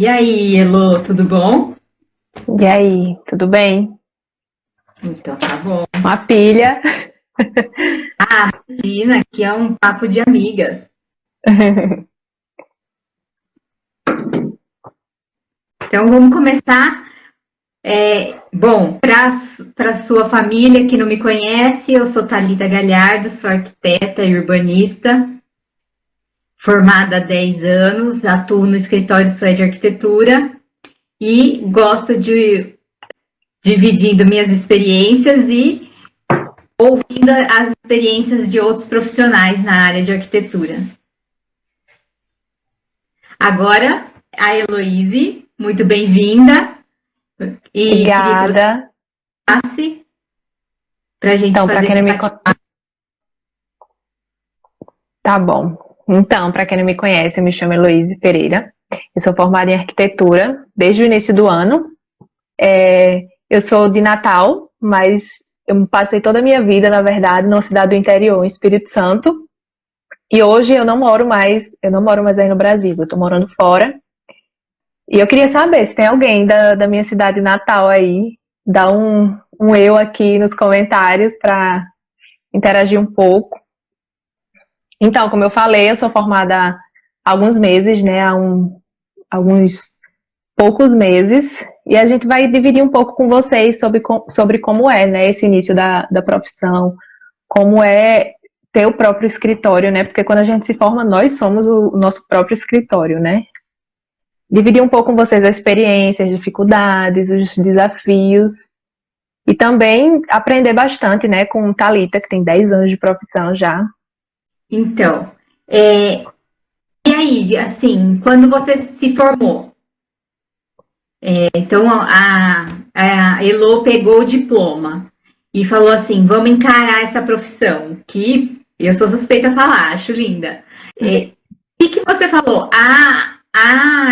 E aí, Elô, tudo bom? E aí, tudo bem? Então tá bom. Uma pilha. Imagina que é um papo de amigas. Então vamos começar. Bom, para sua família que não me conhece, eu sou Thalita Galhardo, sou arquiteta e urbanista, formada há 10 anos, atuo no escritório Sué de Arquitetura e gosto de dividindo minhas experiências e ouvindo as experiências de outros profissionais na área de arquitetura. Agora, a Heloíse, muito bem-vinda. E queria que você Obrigada. passe para a gente Então, para fazer quem esse não me bate. con- Tá bom. Então, para quem não me conhece, eu me chamo Heloíse Pereira. Eu sou formada em arquitetura desde o início do ano. Eu sou de Natal, mas eu passei toda a minha vida, na verdade, numa cidade do interior, em Espírito Santo. E hoje eu não moro mais aí no Brasil, eu tô morando fora. E eu queria saber se tem alguém da minha cidade natal aí, dá um eu aqui nos comentários para interagir um pouco. Então, como eu falei, eu sou formada há alguns meses, né? Alguns poucos meses, e a gente vai dividir um pouco com vocês sobre como é, né, esse início da profissão, como é ter o próprio escritório, né? Porque quando a gente se forma, nós somos o nosso próprio escritório, né? Dividir um pouco com vocês as experiências, as dificuldades, os desafios, e também aprender bastante, né, com Thalita, que tem 10 anos de profissão já. Então, e aí, assim, quando você se formou? Então, a Elo pegou o diploma e falou assim: vamos encarar essa profissão, que eu sou suspeita a falar, acho linda. O que você falou? A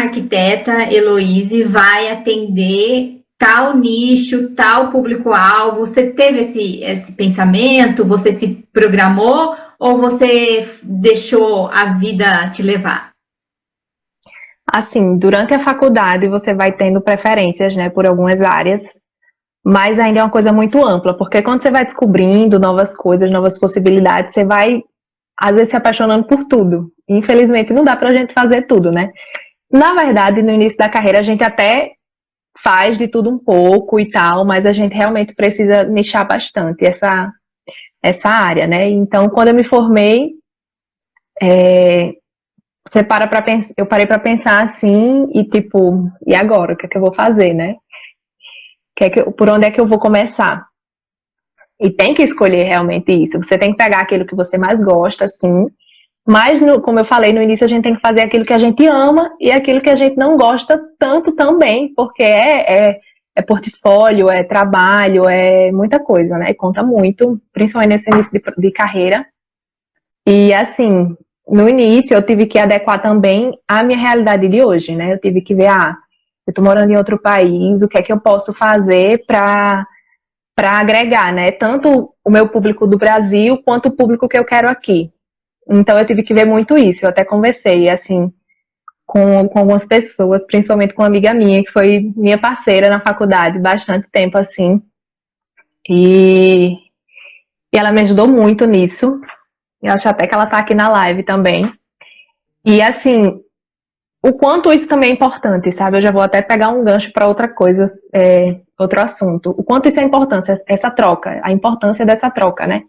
arquiteta Heloíse vai atender tal nicho, tal público-alvo. Você teve esse pensamento? Você se programou ou você deixou a vida te levar? Assim, durante a faculdade você vai tendo preferências, né, por algumas áreas, mas ainda é uma coisa muito ampla, porque quando você vai descobrindo novas coisas, novas possibilidades, você vai, às vezes, se apaixonando por tudo. Infelizmente, não dá pra gente fazer tudo, né? Na verdade, no início da carreira, a gente até faz de tudo um pouco e tal, mas a gente realmente precisa nichar bastante essa área, né? Então, quando eu me formei, eu parei para pensar assim e tipo, e agora? O que é que eu vou fazer, né? Por onde é que eu vou começar? E tem que escolher realmente isso. Você tem que pegar aquilo que você mais gosta, assim. Mas, como eu falei no início, a gente tem que fazer aquilo que a gente ama e aquilo que a gente não gosta tanto também, porque é portfólio, é trabalho, é muita coisa, né? Conta muito, principalmente nesse início de carreira. E, assim, no início eu tive que adequar também à minha realidade de hoje, né? Eu tive que ver, eu tô morando em outro país, o que é que eu posso fazer para agregar, né? Tanto o meu público do Brasil quanto o público que eu quero aqui. Então eu tive que ver muito isso. Eu até conversei assim com algumas pessoas, principalmente com uma amiga minha que foi minha parceira na faculdade bastante tempo assim. E, e ela me ajudou muito nisso. Eu acho até que ela tá aqui na live também. E assim, o quanto isso também é importante, sabe? Eu já vou até pegar um gancho para outra coisa, outro assunto. O quanto isso é importante, essa troca, a importância dessa troca, né?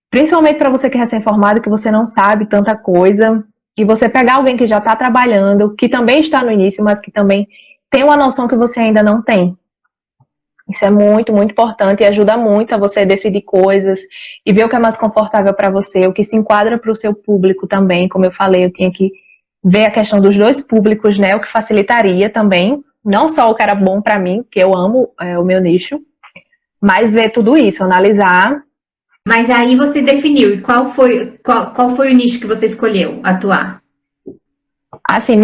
Principalmente para você que é recém-formado, que você não sabe tanta coisa, e você pegar alguém que já está trabalhando, que também está no início, mas que também tem uma noção que você ainda não tem. Isso é muito, muito importante e ajuda muito a você decidir coisas e ver o que é mais confortável para você, o que se enquadra para o seu público também. Como eu falei, eu tinha que ver a questão dos dois públicos, né? O que facilitaria também, não só o que era bom para mim, que eu amo o meu nicho, mas ver tudo isso, analisar. Mas aí você definiu, e qual foi o nicho que você escolheu atuar? Assim,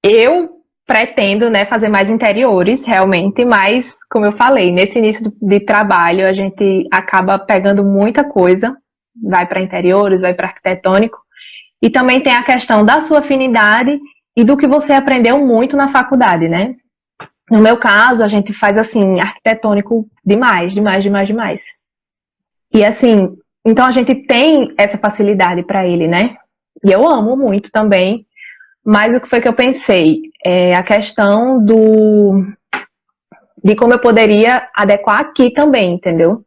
eu pretendo, né, fazer mais interiores, realmente, mas, como eu falei, nesse início de trabalho, a gente acaba pegando muita coisa, vai para interiores, vai para arquitetônico, e também tem a questão da sua afinidade e do que você aprendeu muito na faculdade, né? No meu caso, a gente faz assim, arquitetônico demais, demais, demais, demais. E assim, então a gente tem essa facilidade para ele, né? E eu amo muito também. Mas o que foi que eu pensei? É a questão de como eu poderia adequar aqui também, entendeu?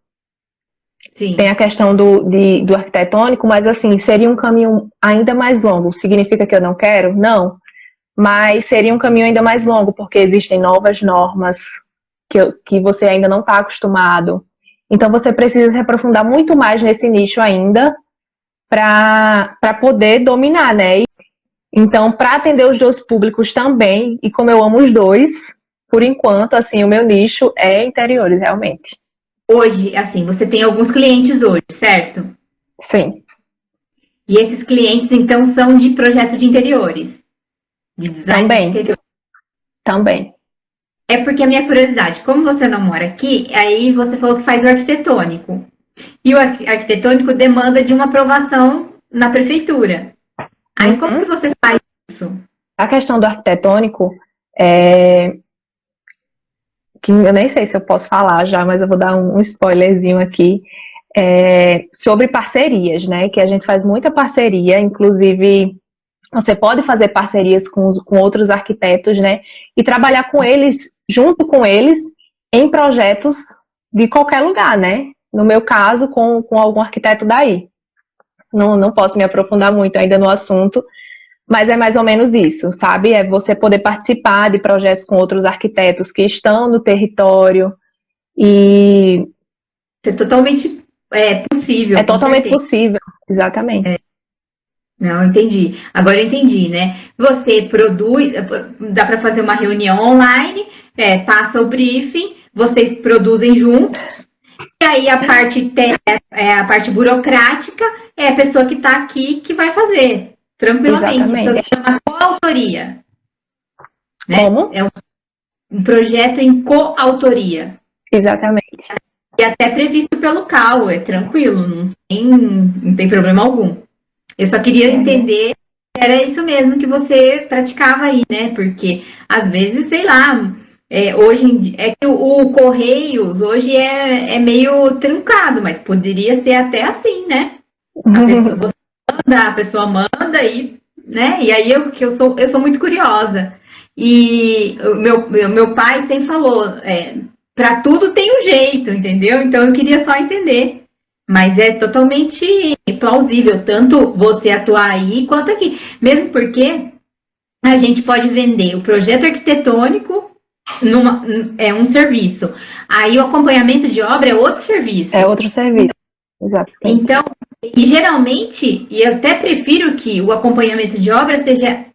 Tem a Sim. questão do arquitetônico, mas assim, seria um caminho ainda mais longo. Significa que eu não quero? Não. Mas seria um caminho ainda mais longo, porque existem novas normas que você ainda não está acostumado. Então você precisa se aprofundar muito mais nesse nicho ainda para poder dominar, né? Então, para atender os dois públicos também, e como eu amo os dois, por enquanto, assim, o meu nicho é interiores, realmente. Hoje, assim, você tem alguns clientes hoje, certo? Sim, E esses clientes, então, são de projeto de interiores, de design de também, interiores. também. É porque a minha curiosidade, como você não mora aqui, aí você falou que faz o arquitetônico. E o arquitetônico demanda de uma aprovação na prefeitura. Aí como que Uhum. você faz isso? A questão do arquitetônico, é, que eu nem sei se eu posso falar já, mas eu vou dar um spoilerzinho aqui, sobre parcerias, né? Que a gente faz muita parceria, inclusive você pode fazer parcerias com outros arquitetos, né? E trabalhar com eles, junto com eles, em projetos de qualquer lugar, né? No meu caso, com algum arquiteto daí. Não posso me aprofundar muito ainda no assunto, mas é mais ou menos isso, sabe? É você poder participar de projetos com outros arquitetos que estão no território e Isso é totalmente é possível, com totalmente certeza. possível, exatamente. Não, entendi. Agora eu entendi, né? Você produz, dá para fazer uma reunião online, passa o briefing, vocês produzem juntos, e aí a parte burocrática é a pessoa que está aqui que vai fazer, tranquilamente. Isso se Exatamente. chama coautoria, né? Como? É um projeto em coautoria. Exatamente. E até previsto pelo CAU, é tranquilo, não tem problema algum. Eu só queria Uhum. entender se era isso mesmo que você praticava aí, né? Porque às vezes, sei lá, hoje é que o Correios hoje é meio truncado, mas poderia ser até assim, né? Você manda, a pessoa manda e, né? E aí eu sou muito curiosa. E o meu pai sempre falou, para tudo tem um jeito, entendeu? Então eu queria só entender. Mas é totalmente plausível, tanto você atuar aí quanto aqui. Mesmo porque a gente pode vender o projeto arquitetônico é um serviço. Aí o acompanhamento de obra é outro É serviço. outro serviço. Exatamente. Então, e geralmente, e eu até prefiro que o acompanhamento de obra seja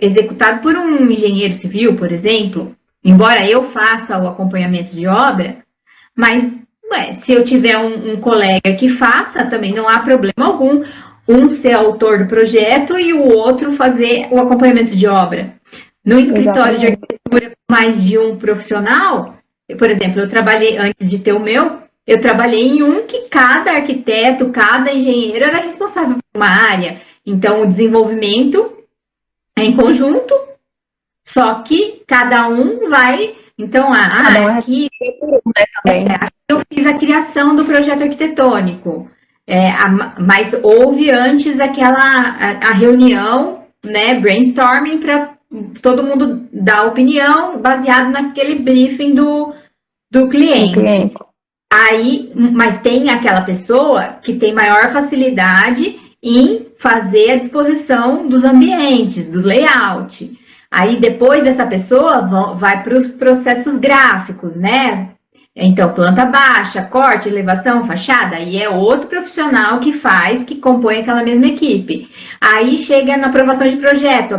executado por um engenheiro civil, por exemplo, embora eu faça o acompanhamento de obra, mas se eu tiver um colega que faça, também não há problema algum um ser autor do projeto e o outro fazer o acompanhamento de obra. No escritório de Exatamente. arquitetura com mais de um profissional, por exemplo, eu trabalhei, antes de ter o meu, eu trabalhei em um que cada arquiteto, cada engenheiro era responsável por uma área. Então, o desenvolvimento é em conjunto, só que cada um vai. Então, Cada um é aqui responsável por um, né, também. eu fiz a criação do projeto arquitetônico, mas houve antes a reunião, né, brainstorming para todo mundo dar opinião baseado naquele briefing do Do cliente. cliente. Aí, mas tem aquela pessoa que tem maior facilidade em fazer a disposição dos ambientes, do layout. Aí depois dessa pessoa vai para os processos gráficos, né? Então, planta baixa, corte, elevação, fachada, aí é outro profissional que faz, que compõe aquela mesma equipe. Aí chega na aprovação de projeto,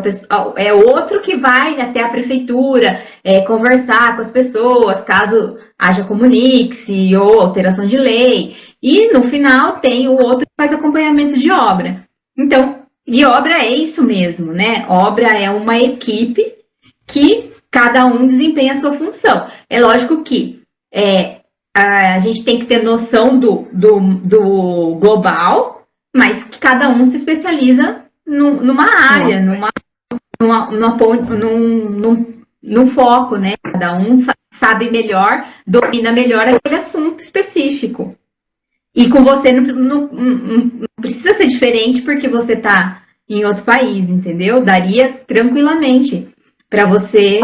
é outro que vai até a prefeitura conversar com as pessoas, caso haja comunique-se ou alteração de lei. E no final tem o outro que faz acompanhamento de obra. Então, e obra é isso mesmo, né? Obra é uma equipe que cada um desempenha a sua função. É lógico que a gente tem que ter noção do global, mas que cada um se especializa numa área, num foco, né? Cada um sabe melhor, domina melhor aquele assunto específico. E com você não precisa ser diferente porque você está em outro país, entendeu? Daria tranquilamente para você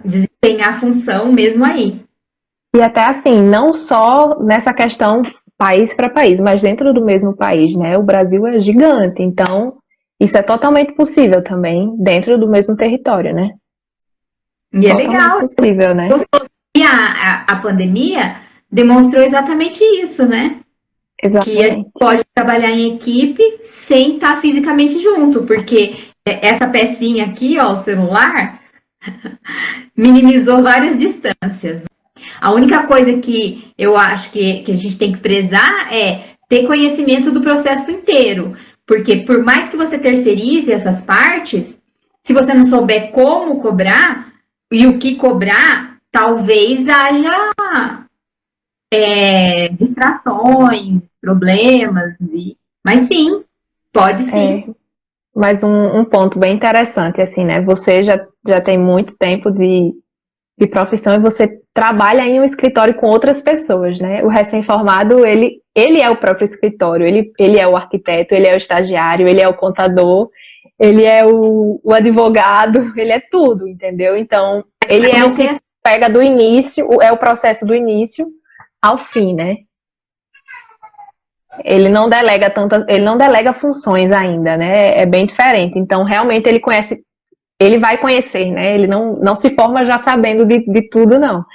desempenhar a função mesmo aí. E até assim, não só nessa questão país para país, mas dentro do mesmo país, né? O Brasil é gigante, então isso é totalmente possível também dentro do mesmo território, né? E é Totalmente legal. possível, né? E a pandemia demonstrou exatamente isso, né? Que a gente Exatamente. pode trabalhar em equipe sem estar fisicamente junto, porque essa pecinha aqui, ó, o celular, minimizou várias distâncias. A única coisa que eu acho que a gente tem que prezar é ter conhecimento do processo inteiro. Porque por mais que você terceirize essas partes, se você não souber como cobrar e o que cobrar, talvez haja distrações, problemas. Mas sim, pode sim. Mas um ponto bem interessante, assim, né? Você já tem muito tempo de profissão e você trabalha em um escritório com outras pessoas, né? O recém-formado, ele é o próprio escritório, ele é o arquiteto, ele é o estagiário, ele é o contador, ele é o advogado, ele é tudo, entendeu? Então, ele é o que pega do início, é o processo do início ao fim, né? Ele não delega funções ainda, né? É bem diferente. Então, realmente ele vai conhecer, né? Ele não se forma já sabendo de tudo, não.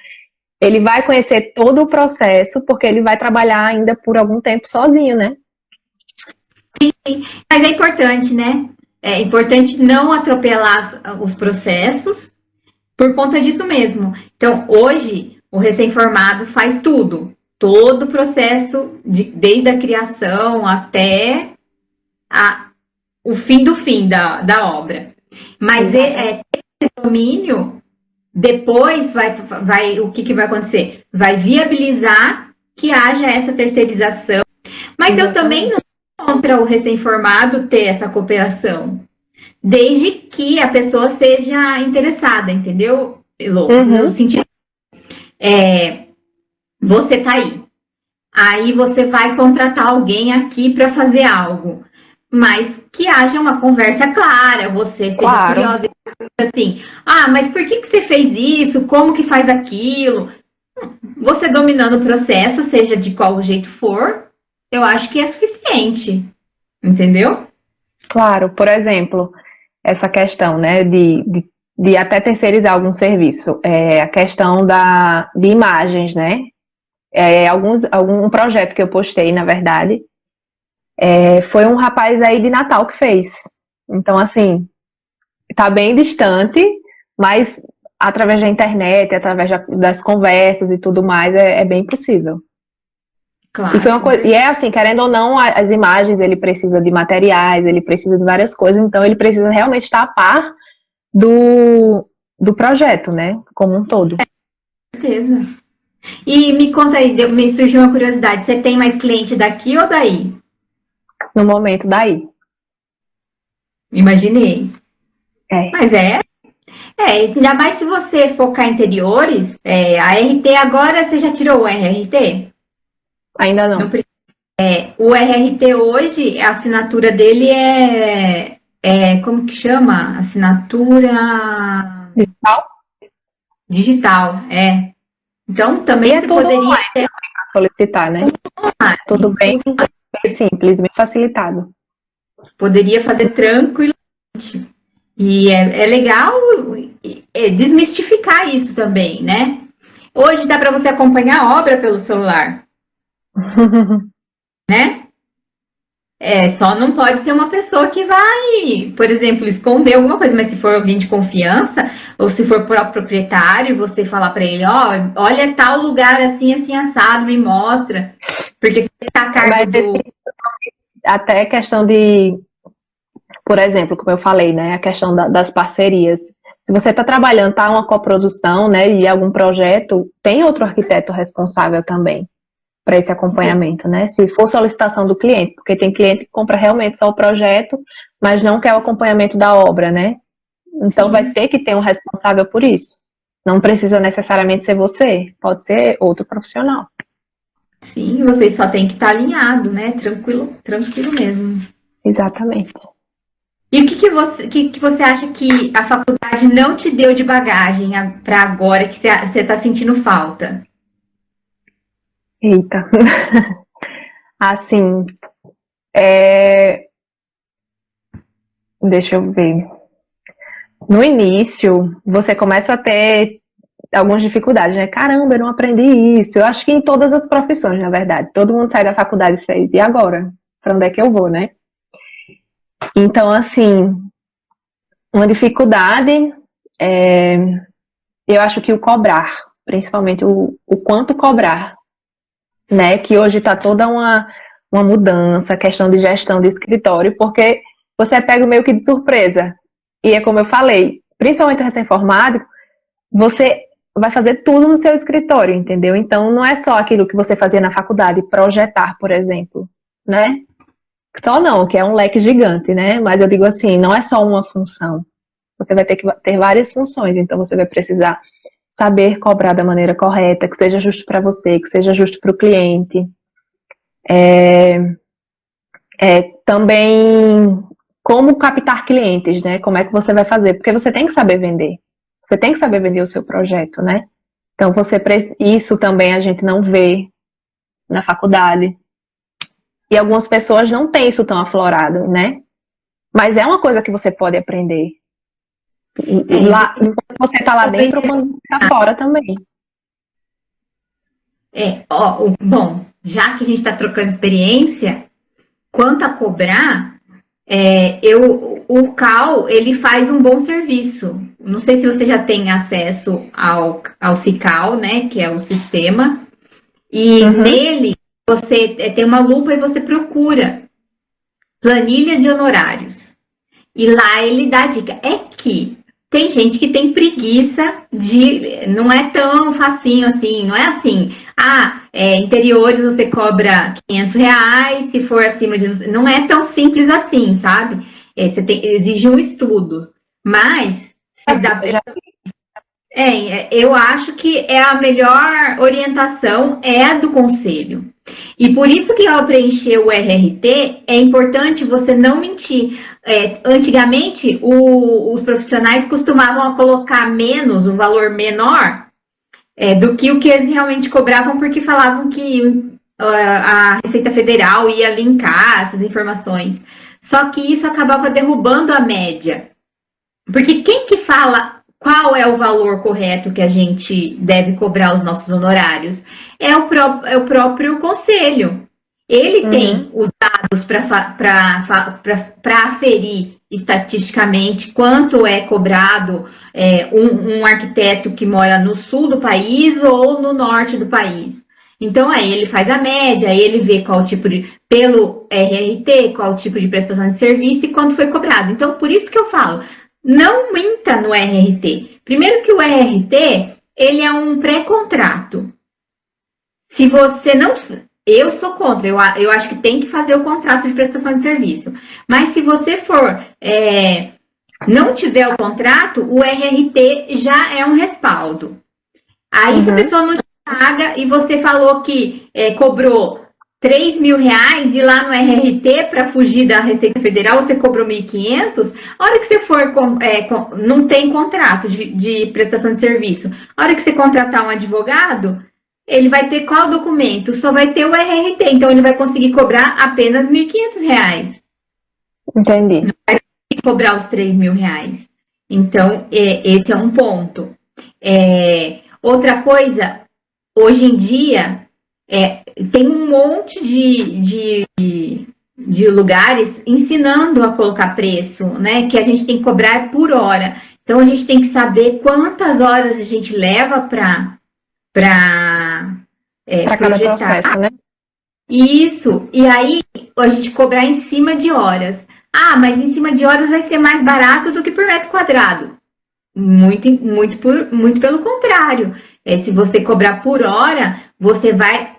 Ele vai conhecer todo o processo, porque ele vai trabalhar ainda por algum tempo sozinho, né? Sim, mas é importante, né? É importante não atropelar os processos por conta disso mesmo. Então, hoje, o recém-formado faz tudo. Todo o processo, desde a criação até o fim do fim da obra. Mas esse domínio, depois o que vai acontecer? Vai viabilizar que haja essa terceirização. Mas eu também não sou contra o recém-formado ter essa cooperação. Desde que a pessoa seja interessada, entendeu, Elô? No sentido, você tá aí você vai contratar alguém aqui para fazer algo, mas que haja uma conversa clara, você seja curiosa, assim, mas por que você fez isso? Como que faz aquilo? Você dominando o processo, seja de qual jeito for, eu acho que é suficiente, entendeu? Claro, por exemplo, essa questão, né, de até terceirizar algum serviço, a questão de imagens, né? Algum projeto que eu postei, na verdade, foi um rapaz aí de Natal que fez. Então, assim, tá bem distante, mas através da internet, através das conversas e tudo mais, é bem possível. Claro. E é assim, querendo ou não, as imagens, ele precisa de materiais, ele precisa de várias coisas, então ele precisa realmente estar a par do projeto, né? Como um todo. Com certeza. E me conta aí, me surgiu uma curiosidade, você tem mais cliente daqui ou daí? No momento daí. Imaginei. Mas ainda mais se você focar em interiores, a RT agora, você já tirou o RRT? Ainda não. O RRT hoje, a assinatura dele como que chama? Assinatura digital, Então também você poderia solicitar, né? Tudo bem simples, bem facilitado. Poderia fazer tranquilamente. E é legal desmistificar isso também, né? Hoje dá para você acompanhar a obra pelo celular, né? Só não pode ser uma pessoa que vai, por exemplo, esconder alguma coisa, mas se for alguém de confiança, ou se for o próprio proprietário, você falar para ele, olha tal lugar assim, assim, assado, me mostra. Porque se está a cargo até questão de, por exemplo, como eu falei, né, a questão das parcerias. Se você está trabalhando, está uma coprodução, né, e algum projeto, tem outro arquiteto responsável também para esse acompanhamento, né? Se for solicitação do cliente, porque tem cliente que compra realmente só o projeto, mas não quer o acompanhamento da obra, né? Então vai ter que ter um responsável por isso. Não precisa necessariamente ser você, pode ser outro profissional. Sim, vocês só tem que estar alinhado, né? Tranquilo, tranquilo mesmo. Exatamente. E o que você acha que a faculdade não te deu de bagagem para agora que você está sentindo falta? Eita. Assim, é... deixa eu ver. No início, você começa a ter algumas dificuldades, né? Caramba, eu não aprendi isso. Eu acho que em todas as profissões, na verdade. Todo mundo sai da faculdade e fez. E agora? Para onde é que eu vou, né? Então, assim, uma dificuldade é, eu acho que o cobrar, principalmente o quanto cobrar, né? Que hoje está toda uma mudança, questão de gestão de escritório, porque você pega meio que de surpresa. E é como eu falei, principalmente o recém-formado, você vai fazer tudo no seu escritório, entendeu? Então não é só aquilo que você fazia na faculdade, projetar, por exemplo, né? Só não, que é um leque gigante, né? Mas eu digo assim, não é só uma função. Você vai ter que ter várias funções, então você vai precisar saber cobrar da maneira correta, que seja justo para você, que seja justo para o cliente. Também como captar clientes, né? Como é que você vai fazer? Porque você tem que saber vender. Você tem que saber vender o seu projeto, né? Então isso também a gente não vê na faculdade. E algumas pessoas não têm isso tão aflorado, né? Mas é uma coisa que você pode aprender. Lá, enquanto você está lá dentro ou quando você está fora também. Bom, já que a gente está trocando experiência, quanto a cobrar, o CAL, ele faz um bom serviço. Não sei se você já tem acesso ao CICAL, né, que é o sistema, e nele você tem uma lupa e você procura planilha de honorários. E lá ele dá dica. É que tem gente que tem preguiça de... Não é tão facinho assim, não é assim... interiores você cobra R$ 500, se for acima de... Não é tão simples assim, sabe? Exige um estudo. Mas, eu acho que a melhor orientação é a do conselho. E por isso que ao preencher o RRT, é importante você não mentir. Antigamente, os profissionais costumavam colocar menos, um valor menor, do que o que eles realmente cobravam, porque falavam que a Receita Federal ia linkar essas informações. Só que isso acabava derrubando a média. Porque quem que fala qual é o valor correto que a gente deve cobrar os nossos honorários? É o próprio conselho. Ele tem os dados para aferir estatisticamente quanto é cobrado um arquiteto que mora no sul do país ou no norte do país. Então, aí ele faz a média, aí ele vê qual tipo pelo RRT, qual tipo de prestação de serviço e quanto foi cobrado. Então, por isso que eu falo, não minta no RRT. Primeiro que o RRT, ele é um pré-contrato. Se você não... Eu sou contra, eu acho que tem que fazer o contrato de prestação de serviço. Mas se você não tiver o contrato, o RRT já é um respaldo. Aí se a pessoa não te paga e você falou que cobrou R$ 3.000 e lá no RRT, para fugir da Receita Federal, você cobrou 1.500, a hora que você for, não tem contrato de prestação de serviço, a hora que você contratar um advogado, ele vai ter qual documento? Só vai ter o RRT, então ele vai conseguir cobrar apenas R$ 1.500. Entendi. Não vai conseguir cobrar os R$ 3.000. Então, esse é um ponto. Outra coisa, hoje em dia, tem um monte de lugares ensinando a colocar preço, né? Que a gente tem que cobrar por hora. Então, a gente tem que saber quantas horas a gente leva para cada processo, né? Isso. E aí, a gente cobrar em cima de horas. Mas em cima de horas vai ser mais barato do que por metro quadrado. Muito pelo contrário. Se você cobrar por hora, você vai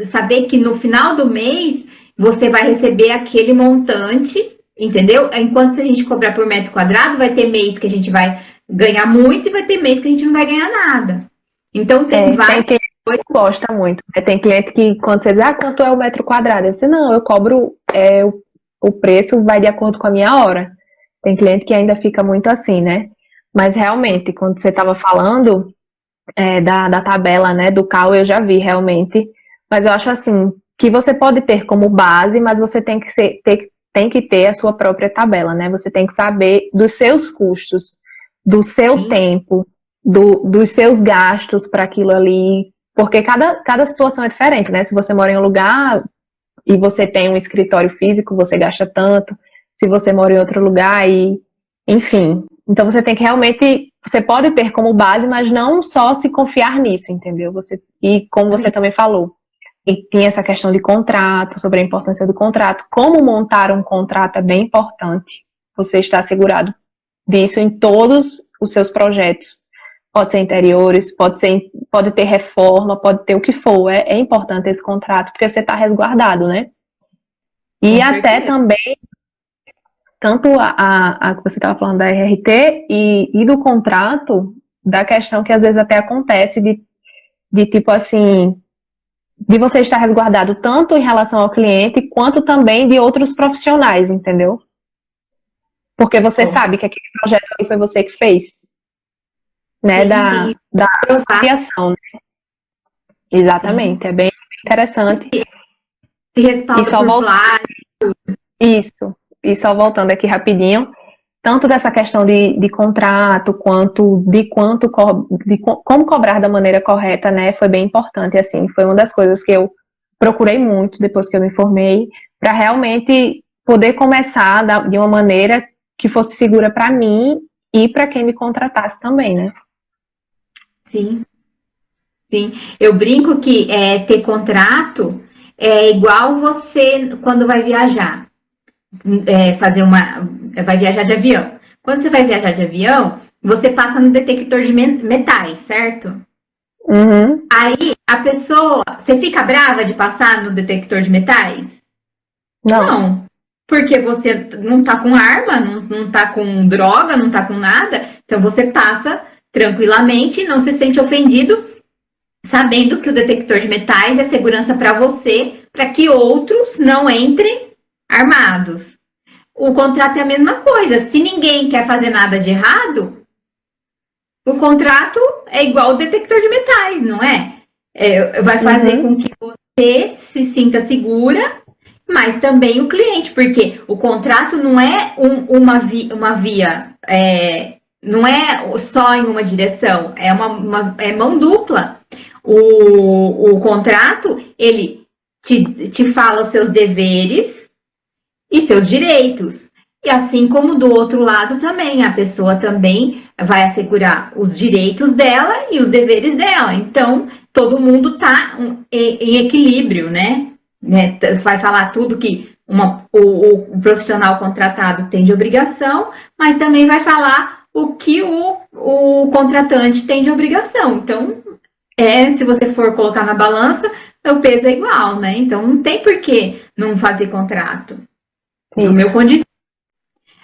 saber que no final do mês você vai receber aquele montante Entendeu? Enquanto se a gente cobrar por metro quadrado, vai ter mês que a gente vai ganhar muito e vai ter mês que a gente não vai ganhar nada. Então tem Tem várias cliente coisas. que gosta muito. Tem cliente que, quando você diz, quanto é o metro quadrado? Eu disse, não, eu cobro, o preço vai de acordo com a minha hora. Tem cliente que ainda fica muito assim, né? Mas realmente, quando você estava falando da tabela, né, do CAL, eu já vi realmente. Mas eu acho assim, que você pode ter como base, mas você tem que ter a sua própria tabela, né? Você tem que saber dos seus custos, do seu Sim, tempo, dos seus gastos para aquilo ali, porque cada situação é diferente, né? Se você mora em um lugar e você tem um escritório físico, você gasta tanto. Se você mora em outro lugar enfim. Então você tem que realmente, você pode ter como base, mas não só se confiar nisso, entendeu? E como você também falou, e tem essa questão de contrato, sobre a importância do contrato. Como montar um contrato é bem importante. Você está assegurado disso em todos os seus projetos. Pode ser interiores, pode ter reforma, pode ter o que for. É importante esse contrato, porque você está resguardado, né? E com até certeza. também, tanto a que você estava falando da RRT e do contrato, da questão que às vezes até acontece de tipo assim, de você estar resguardado tanto em relação ao cliente, quanto também de outros profissionais, entendeu? Porque você Com sabe que aquele projeto ali foi você que fez, né? sim, sim. Da Provar, criação. sim. Exatamente, é bem interessante. Se E respalda só por voltando plágio. isso, e só voltando aqui rapidinho, tanto dessa questão de contrato, quanto como cobrar da maneira correta, né? Foi bem importante, assim, foi uma das coisas que eu procurei muito depois que eu me formei, para realmente poder começar de uma maneira que fosse segura para mim e para quem me contratasse também, né? Sim, sim. Eu brinco que ter contrato é igual você quando vai viajar. Fazer vai viajar de avião. Quando você vai viajar de avião, você passa no detector de metais, certo? Uhum, Aí a pessoa, você fica brava de passar no detector de metais? não, Não, porque você não tá com arma, não tá com droga, não tá com nada, então você passa tranquilamente, não se sente ofendido, sabendo que o detector de metais é segurança para você, para que outros não entrem armados. O contrato é a mesma coisa. Se ninguém quer fazer nada de errado, o contrato é igual o detector de metais, não é? Vai fazer uhum, com que você se sinta segura, mas também o cliente, porque o contrato não é uma via, não é só em uma direção, é mão dupla. O contrato, ele te fala os seus deveres e seus direitos. E assim como do outro lado também, a pessoa também vai assegurar os direitos dela e os deveres dela. Então, todo mundo está em equilíbrio, né? Vai falar tudo que o profissional contratado tem de obrigação, mas também vai falar o que o contratante tem de obrigação. Então, se você for colocar na balança, o peso é igual, né? Então, não tem por que não fazer contrato. No meu isso. ponto de vista.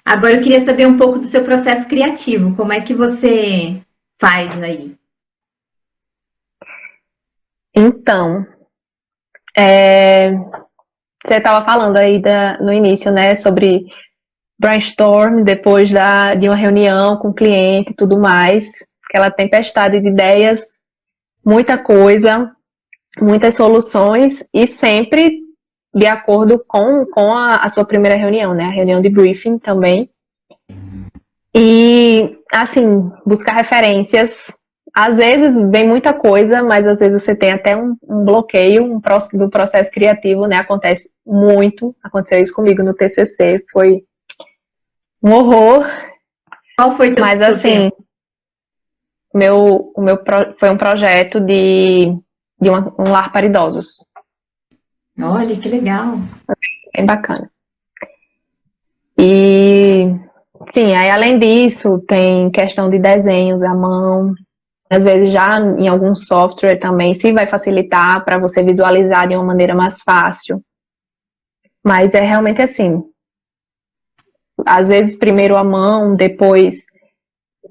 Agora eu queria saber um pouco do seu processo criativo. Como é que você faz aí? Então, você estava falando aí no início, né, sobre brainstorm depois de uma reunião com o cliente e tudo mais, aquela tempestade de ideias, muita coisa, muitas soluções e sempre de acordo com a sua primeira reunião, né? A reunião de briefing também. E, assim, buscar referências. Às vezes vem muita coisa, mas às vezes você tem até um bloqueio do processo criativo, né? Acontece muito. Aconteceu isso comigo no TCC, foi um horror. Qual foi o Mas, seu tema? assim, foi um projeto de um lar para idosos. Olha, que legal. Bem bacana. E, sim, aí além disso, tem questão de desenhos à mão. Às vezes já em algum software também, se vai facilitar para você visualizar de uma maneira mais fácil. Mas é realmente assim, às vezes primeiro a mão, depois.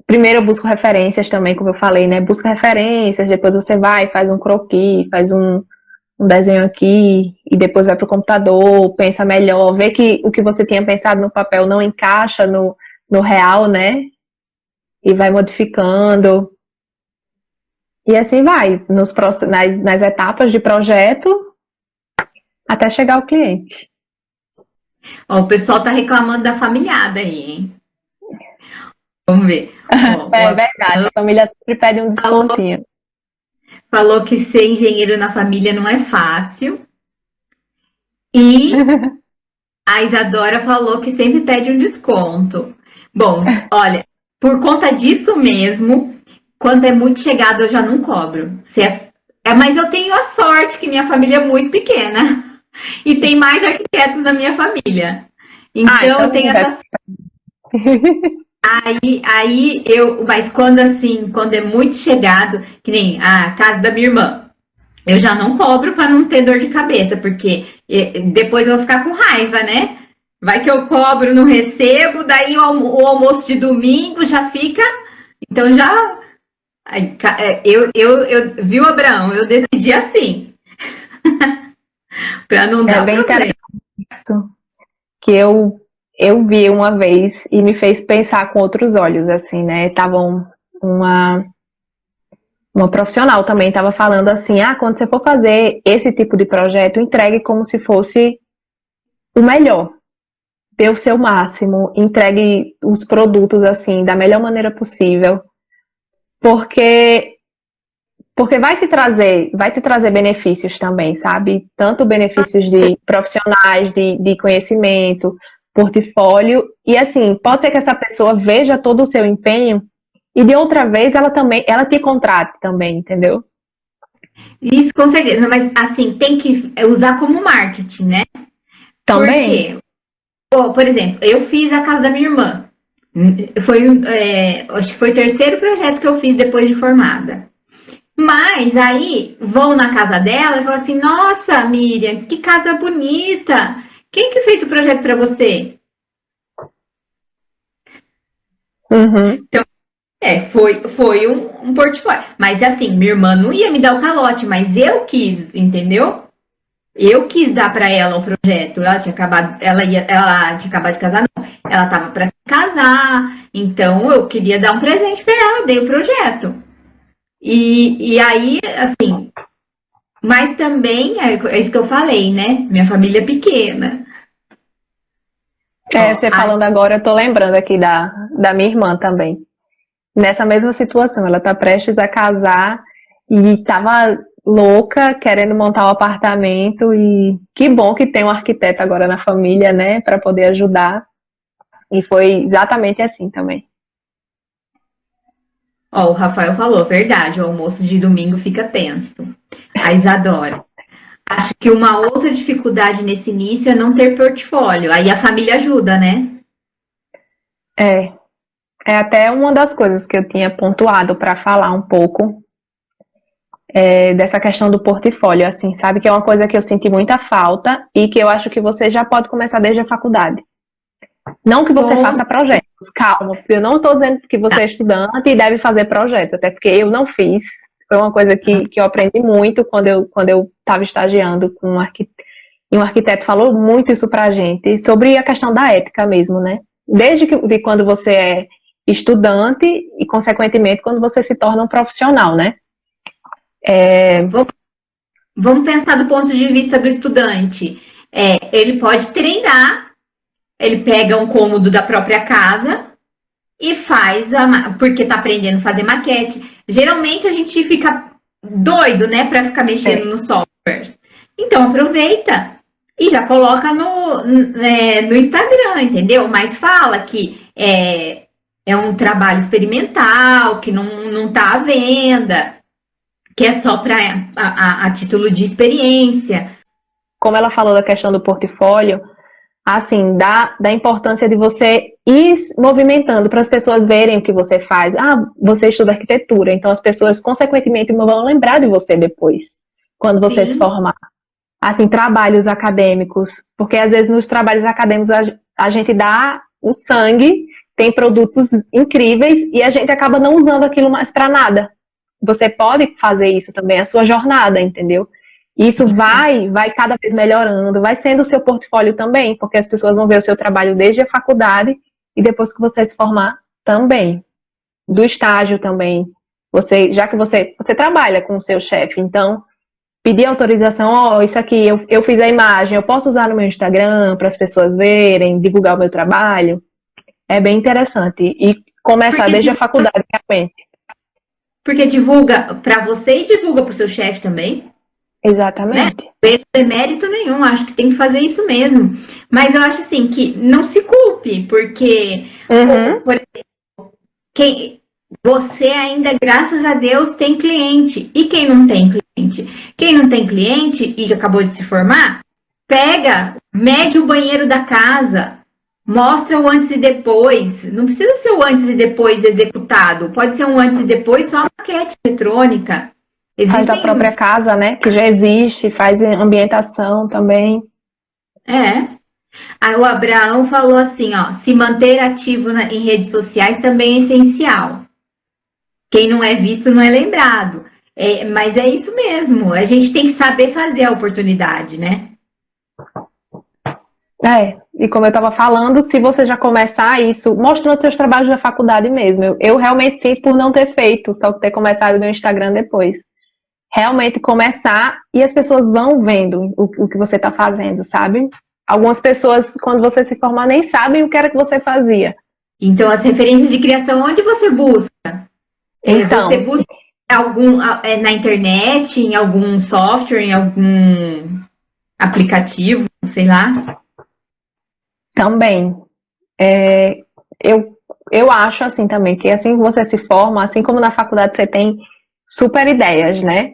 Primeiro eu busco referências também, como eu falei, né? Busca referências, depois você vai, faz um croquis, faz um desenho aqui, e depois vai para o computador, pensa melhor, vê que o que você tinha pensado no papel não encaixa no real, né? E vai modificando. E assim vai, nas etapas de projeto, até chegar ao cliente. Ó, o pessoal tá reclamando da familhada aí, hein? Vamos ver. Ó, É verdade, a família sempre pede um descontinho. falou que ser engenheiro na família não é fácil. E a Isadora falou que sempre pede um desconto. Bom, olha, por conta disso mesmo, quando é muito chegado eu já não cobro. Mas eu tenho a sorte que minha família é muito pequena e tem mais arquitetos na minha família. Então eu tenho essa. Mas quando assim, quando é muito chegado, que nem a casa da minha irmã, eu já não cobro para não ter dor de cabeça, porque depois eu vou ficar com raiva, né? Vai que eu cobro, não recebo, daí o almoço de domingo já fica. Então já. Viu, Abraão? Eu decidi assim. Para não dar bem problema. interessante que eu vi uma vez e me fez pensar com outros olhos, assim, né? Uma profissional também estava falando assim, quando você for fazer esse tipo de projeto, entregue como se fosse o melhor. Dê o seu máximo, entregue os produtos assim, da melhor maneira possível. Porque vai te trazer benefícios também, sabe? Tanto benefícios de profissionais, de conhecimento, portfólio, e assim, pode ser que essa pessoa veja todo o seu empenho e de outra vez ela te contrate também, entendeu? Isso com certeza, mas assim, tem que usar como marketing, né? Por Também. quê? Por exemplo, eu fiz a casa da minha irmã. Acho que foi o terceiro projeto que eu fiz depois de formada. Mas aí vão na casa dela e falam assim: Nossa, Miriam, que casa bonita! Quem que fez o projeto para você? Uhum. Então, foi um portfólio. Mas assim, minha irmã não ia me dar o calote, mas eu quis, entendeu? Eu quis dar para ela o projeto. Ela tinha acabado de casar, não. Ela tava para se casar, então eu queria dar um presente para ela, dei o projeto. E aí, assim, mas também é isso que eu falei, né? Minha família é pequena. Ó, Você falando agora, eu tô lembrando aqui da minha irmã também. Nessa mesma situação, ela tá prestes a casar e estava louca, querendo montar um apartamento e que bom que tem um arquiteto agora na família, né, para poder ajudar. E foi exatamente assim também. o Rafael falou, verdade, o almoço de domingo fica tenso. A Isadora. Acho que uma outra dificuldade nesse início é não ter portfólio. Aí a família ajuda, né? É, é até uma das coisas que eu tinha pontuado para falar um pouco dessa questão do portfólio, assim, sabe? Que é uma coisa que eu senti muita falta e que eu acho que você já pode começar desde a faculdade. Não que você faça projetos, calma, porque eu não estou dizendo que você é estudante e deve fazer projetos, até porque eu não fiz. Foi uma coisa que eu aprendi muito quando eu estava estagiando com um arquiteto. E um arquiteto falou muito isso pra gente, sobre a questão da ética mesmo, né? De quando você é estudante e, consequentemente, quando você se torna um profissional, né? Vamos pensar do ponto de vista do estudante. Ele pode treinar, ele pega um cômodo da própria casa e porque está aprendendo a fazer maquete. Geralmente a gente fica doido, né, para ficar mexendo nos softwares. Então aproveita e já coloca no Instagram, entendeu? Mas fala que é um trabalho experimental, que não está à venda, que é só para a título de experiência. Como ela falou da questão do portfólio, assim, da importância de você ir movimentando para as pessoas verem o que você faz. Você estuda arquitetura, então as pessoas, consequentemente, vão lembrar de você depois, quando você se formar. Assim, trabalhos acadêmicos, porque às vezes nos trabalhos acadêmicos a gente dá o sangue, tem produtos incríveis e a gente acaba não usando aquilo mais para nada. Você pode fazer isso também, a sua jornada, entendeu? E isso vai cada vez melhorando, vai sendo o seu portfólio também, porque as pessoas vão ver o seu trabalho desde a faculdade e depois que você se formar também. Do estágio também. Já que você trabalha com o seu chefe, então pedir autorização, isso aqui, eu fiz a imagem, eu posso usar no meu Instagram para as pessoas verem, divulgar o meu trabalho. É bem interessante. E começar desde a faculdade, realmente. Porque divulga para você e divulga para o seu chefe também. Exatamente. Não vejo demérito nenhum, acho que tem que fazer isso mesmo. Mas eu acho assim que não se culpe, porque, por exemplo, você ainda, graças a Deus, tem cliente. E quem não tem cliente? Quem não tem cliente e acabou de se formar, mede o banheiro da casa, mostra o antes e depois. Não precisa ser o antes e depois executado. Pode ser um antes e depois só a maquete eletrônica. Faz da própria casa, né? Que já existe, faz ambientação também. Aí o Abraão falou assim, ó, se manter ativo em redes sociais também é essencial. Quem não é visto não é lembrado. Mas é isso mesmo, a gente tem que saber fazer a oportunidade, né? E como eu estava falando, se você já começar isso, mostrando seus trabalhos da faculdade mesmo. Eu realmente sinto por não ter feito, só ter começado meu Instagram depois. Realmente começar e as pessoas vão vendo o que você está fazendo, sabe? Algumas pessoas, quando você se formar, nem sabem o que era que você fazia. Então, as referências de criação, onde você busca? Você busca na internet, em algum software, em algum aplicativo, sei lá? Também. Eu acho assim também, que assim que você se forma, assim como na faculdade você tem super ideias, né?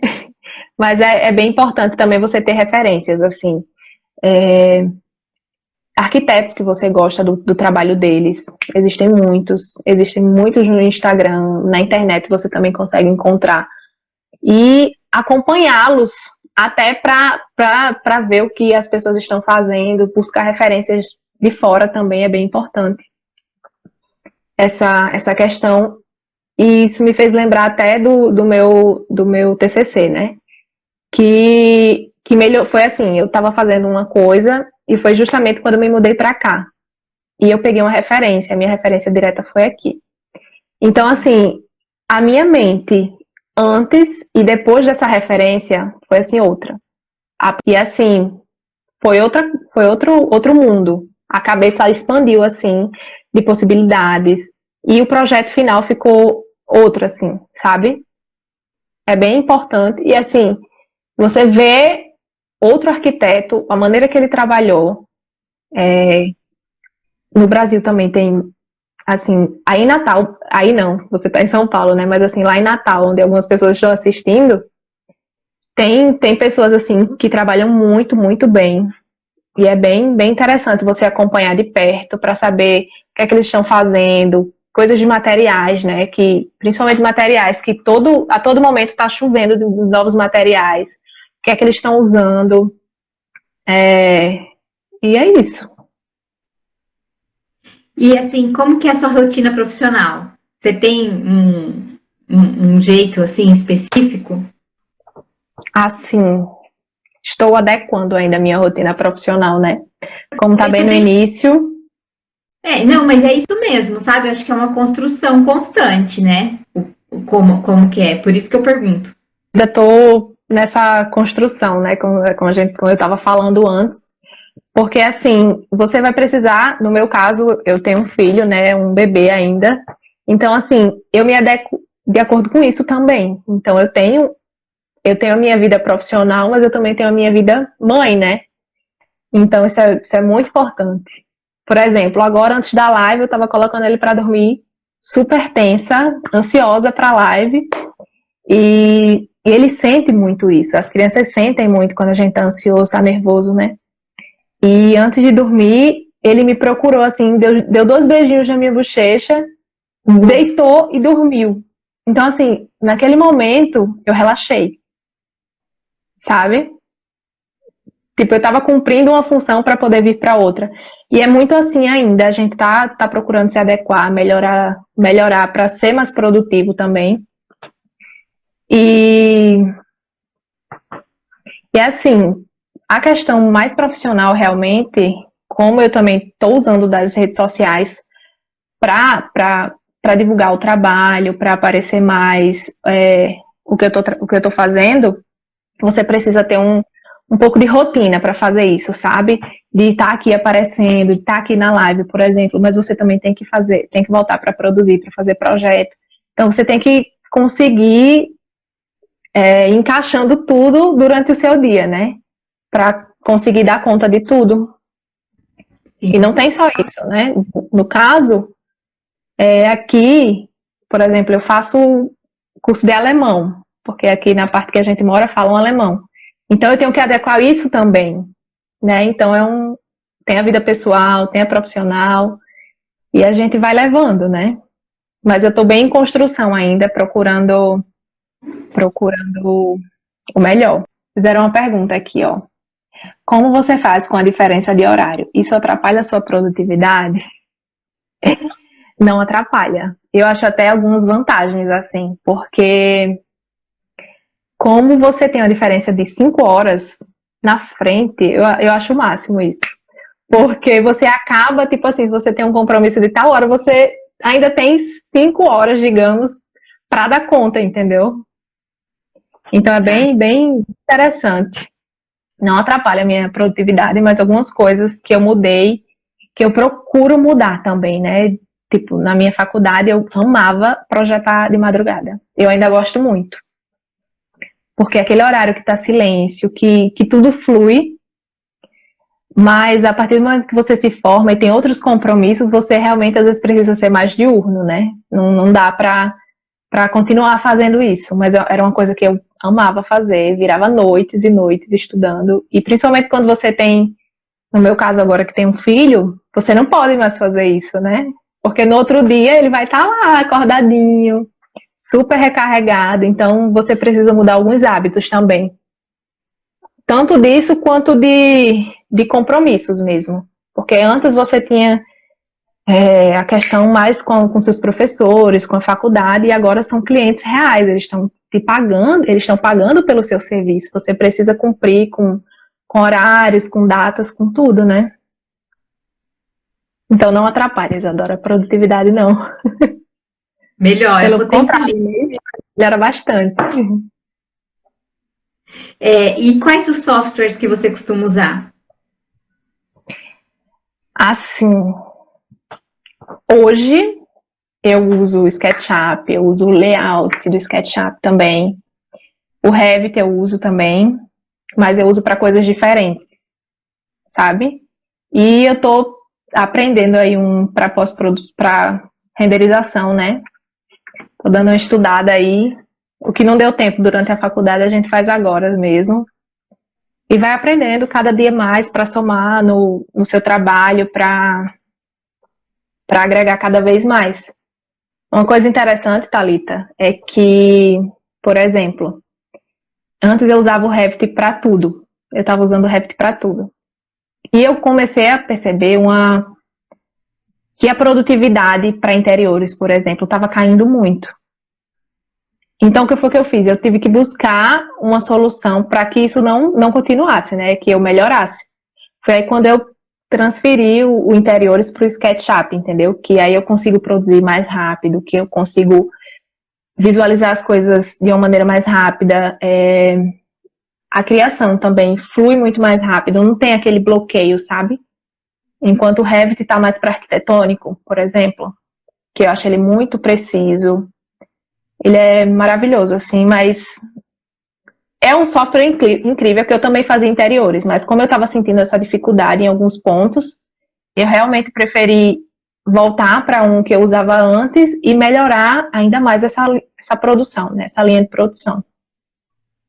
Mas é bem importante também você ter referências, assim. Arquitetos que você gosta do trabalho deles, existem muitos no Instagram, na internet você também consegue encontrar. E acompanhá-los até para ver o que as pessoas estão fazendo, buscar referências de fora também é bem importante. Essa questão, e isso me fez lembrar até do meu TCC, né? Que foi assim, eu estava fazendo uma coisa e foi justamente quando eu me mudei para cá. E eu peguei uma referência, a minha referência direta foi aqui. Então, assim, a minha mente antes e depois dessa referência foi assim outra. E assim, foi outro mundo. A cabeça expandiu assim de possibilidades e o projeto final ficou outro assim, sabe? É bem importante e assim, você vê outro arquiteto, a maneira que ele trabalhou. No Brasil também tem, assim, aí em Natal, aí não, você está em São Paulo, né? Mas assim, lá em Natal, onde algumas pessoas estão assistindo, tem pessoas assim que trabalham muito, muito bem. E é bem interessante você acompanhar de perto para saber o que é que eles estão fazendo, coisas de materiais, né? Principalmente materiais que a todo momento está chovendo de novos materiais. O que é que eles estão usando. E é isso. E assim, como que é a sua rotina profissional? Você tem um jeito assim específico? Assim, estou adequando ainda a minha rotina profissional, né? Como tá bem no início. Não, mas é isso mesmo, sabe? Eu acho que é uma construção constante, né? Como que é? Por isso que eu pergunto. Ainda tô nessa construção, né? Como eu estava falando antes. Porque, assim, você vai precisar, no meu caso, eu tenho um filho, né? Um bebê ainda. Então, assim, eu me adequo de acordo com isso também. Então, eu tenho a minha vida profissional, mas eu também tenho a minha vida mãe, né? Então, isso é muito importante. Por exemplo, agora antes da live, eu estava colocando ele para dormir, super tensa, ansiosa para a live. E ele sente muito isso. As crianças sentem muito quando a gente tá ansioso, tá nervoso, né? E antes de dormir, ele me procurou assim, deu 2 beijinhos na minha bochecha, deitou e dormiu. Então, assim, naquele momento, eu relaxei. Sabe? Tipo, eu estava cumprindo uma função para poder vir para outra. E é muito assim ainda, a gente tá procurando se adequar, melhorar para ser mais produtivo também. E assim, a questão mais profissional realmente, como eu também estou usando das redes sociais para divulgar o trabalho, para aparecer mais o que eu estou fazendo, você precisa ter um pouco de rotina para fazer isso, sabe? De estar aqui aparecendo, de estar aqui na live, por exemplo, mas você também tem que voltar para produzir, para fazer projeto. Então você tem que conseguir encaixando tudo durante o seu dia, né? Para conseguir dar conta de tudo. Sim. E não tem só isso, né? No caso, aqui, por exemplo, eu faço curso de alemão, porque aqui na parte que a gente mora falam alemão. Então eu tenho que adequar isso também, né? Então tem a vida pessoal, tem a profissional, e a gente vai levando, né? Mas eu estou bem em construção ainda, procurando o melhor. Fizeram uma pergunta aqui, ó. Como você faz com a diferença de horário? Isso atrapalha a sua produtividade? Não atrapalha. Eu acho até algumas vantagens, assim, porque como você tem uma diferença de 5 horas na frente, eu acho o máximo isso. Porque você acaba, tipo assim, se você tem um compromisso de tal hora, você ainda tem 5 horas, digamos, para dar conta, entendeu? Então é bem interessante. Não atrapalha a minha produtividade, mas algumas coisas que eu mudei, que eu procuro mudar também, né? Tipo, na minha faculdade eu amava projetar de madrugada. Eu ainda gosto muito. Porque é aquele horário que tá silêncio, que tudo flui, mas a partir do momento que você se forma e tem outros compromissos, você realmente às vezes precisa ser mais diurno, né? Não dá pra continuar fazendo isso, mas era uma coisa que eu amava fazer, virava noites e noites estudando, e principalmente quando você tem, no meu caso agora que tem um filho, você não pode mais fazer isso, né? Porque no outro dia ele vai estar lá acordadinho, super recarregado, então você precisa mudar alguns hábitos também. Tanto disso quanto de compromissos mesmo. Porque antes você tinha a questão mais com seus professores, com a faculdade, e agora são clientes reais, eles estão te pagando, eles estão pagando pelo seu serviço. Você precisa cumprir com horários, com datas, com tudo, né? Então não atrapalha, Isadora, a produtividade não. Melhor, Pelo contrário, melhora bastante. E quais os softwares que você costuma usar? Assim, hoje eu uso o SketchUp, eu uso o layout do SketchUp também. O Revit eu uso também, mas eu uso para coisas diferentes, sabe? E eu tô aprendendo aí para renderização, né? Tô dando uma estudada aí. O que não deu tempo durante a faculdade a gente faz agora mesmo. E vai aprendendo cada dia mais para somar no seu trabalho, para agregar cada vez mais. Uma coisa interessante, Thalita, é que, por exemplo, antes eu usava o Revit para tudo. Eu estava usando o Revit para tudo. E eu comecei a perceber que a produtividade para interiores, por exemplo, estava caindo muito. Então, o que foi que eu fiz? Eu tive que buscar uma solução para que isso não continuasse, né? Que eu melhorasse. Foi aí quando eu transferi o interiores para o SketchUp, entendeu? Que aí eu consigo produzir mais rápido, que eu consigo visualizar as coisas de uma maneira mais rápida. A criação também flui muito mais rápido, não tem aquele bloqueio, sabe? Enquanto o Revit está mais para arquitetônico, por exemplo, que eu acho ele muito preciso. Ele é maravilhoso, assim, mas é um software incrível, que eu também fazia interiores, mas como eu estava sentindo essa dificuldade em alguns pontos, eu realmente preferi voltar para um que eu usava antes e melhorar ainda mais essa produção, né? Essa linha de produção.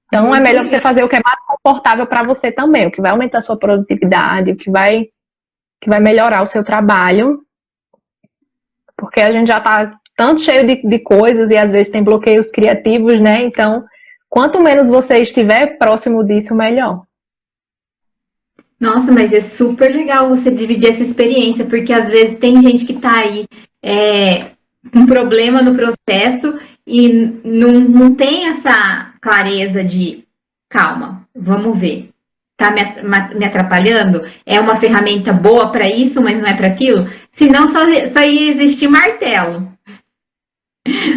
Então é melhor você fazer o que é mais confortável para você também, o que vai aumentar a sua produtividade, o que vai melhorar o seu trabalho, porque a gente já está tanto cheio de coisas e às vezes tem bloqueios criativos, né? Então, quanto menos você estiver próximo disso, melhor. Nossa, mas é super legal você dividir essa experiência, porque às vezes tem gente que tá aí com um problema no processo e não tem essa clareza de calma, vamos ver. Tá me atrapalhando? É uma ferramenta boa para isso, mas não é para aquilo? Senão só ia existir martelo.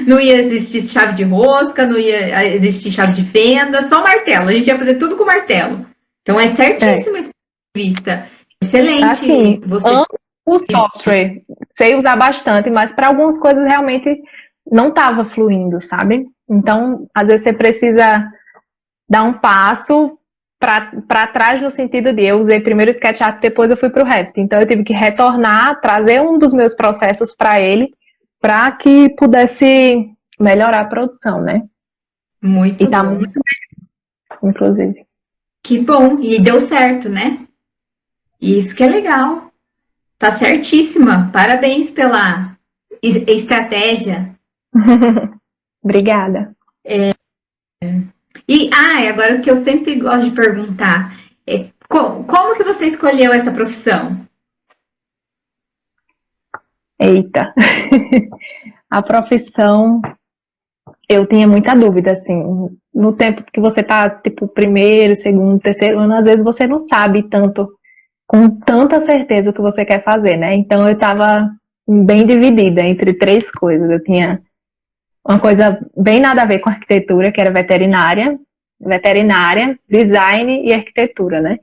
Não ia existir chave de rosca, não ia existir chave de fenda, só martelo. A gente ia fazer tudo com martelo. Então é É. certíssimo esse ponto de vista. Excelente Assim, você. amo o software, sei usar bastante, mas para algumas coisas realmente não estava fluindo, sabe? Então, às vezes você precisa dar um passo para trás no sentido de eu usei primeiro o SketchUp, depois eu fui para o Revit. Então, eu tive que retornar, trazer um dos meus processos para ele, para que pudesse melhorar a produção, né? E Muito tá bom. muito, inclusive. Que bom. E deu certo, né? Isso que é legal. Tá certíssima. Parabéns pela estratégia. Obrigada. Agora o que eu sempre gosto de perguntar é como que você escolheu essa profissão? Eita. A profissão, eu tinha muita dúvida, assim. No tempo que você tá, tipo, primeiro, segundo, terceiro ano, às vezes você não sabe tanto, com tanta certeza o que você quer fazer, né? Então eu tava bem dividida entre três coisas. Eu tinha uma coisa bem nada a ver com arquitetura, que era veterinária, design e arquitetura, né?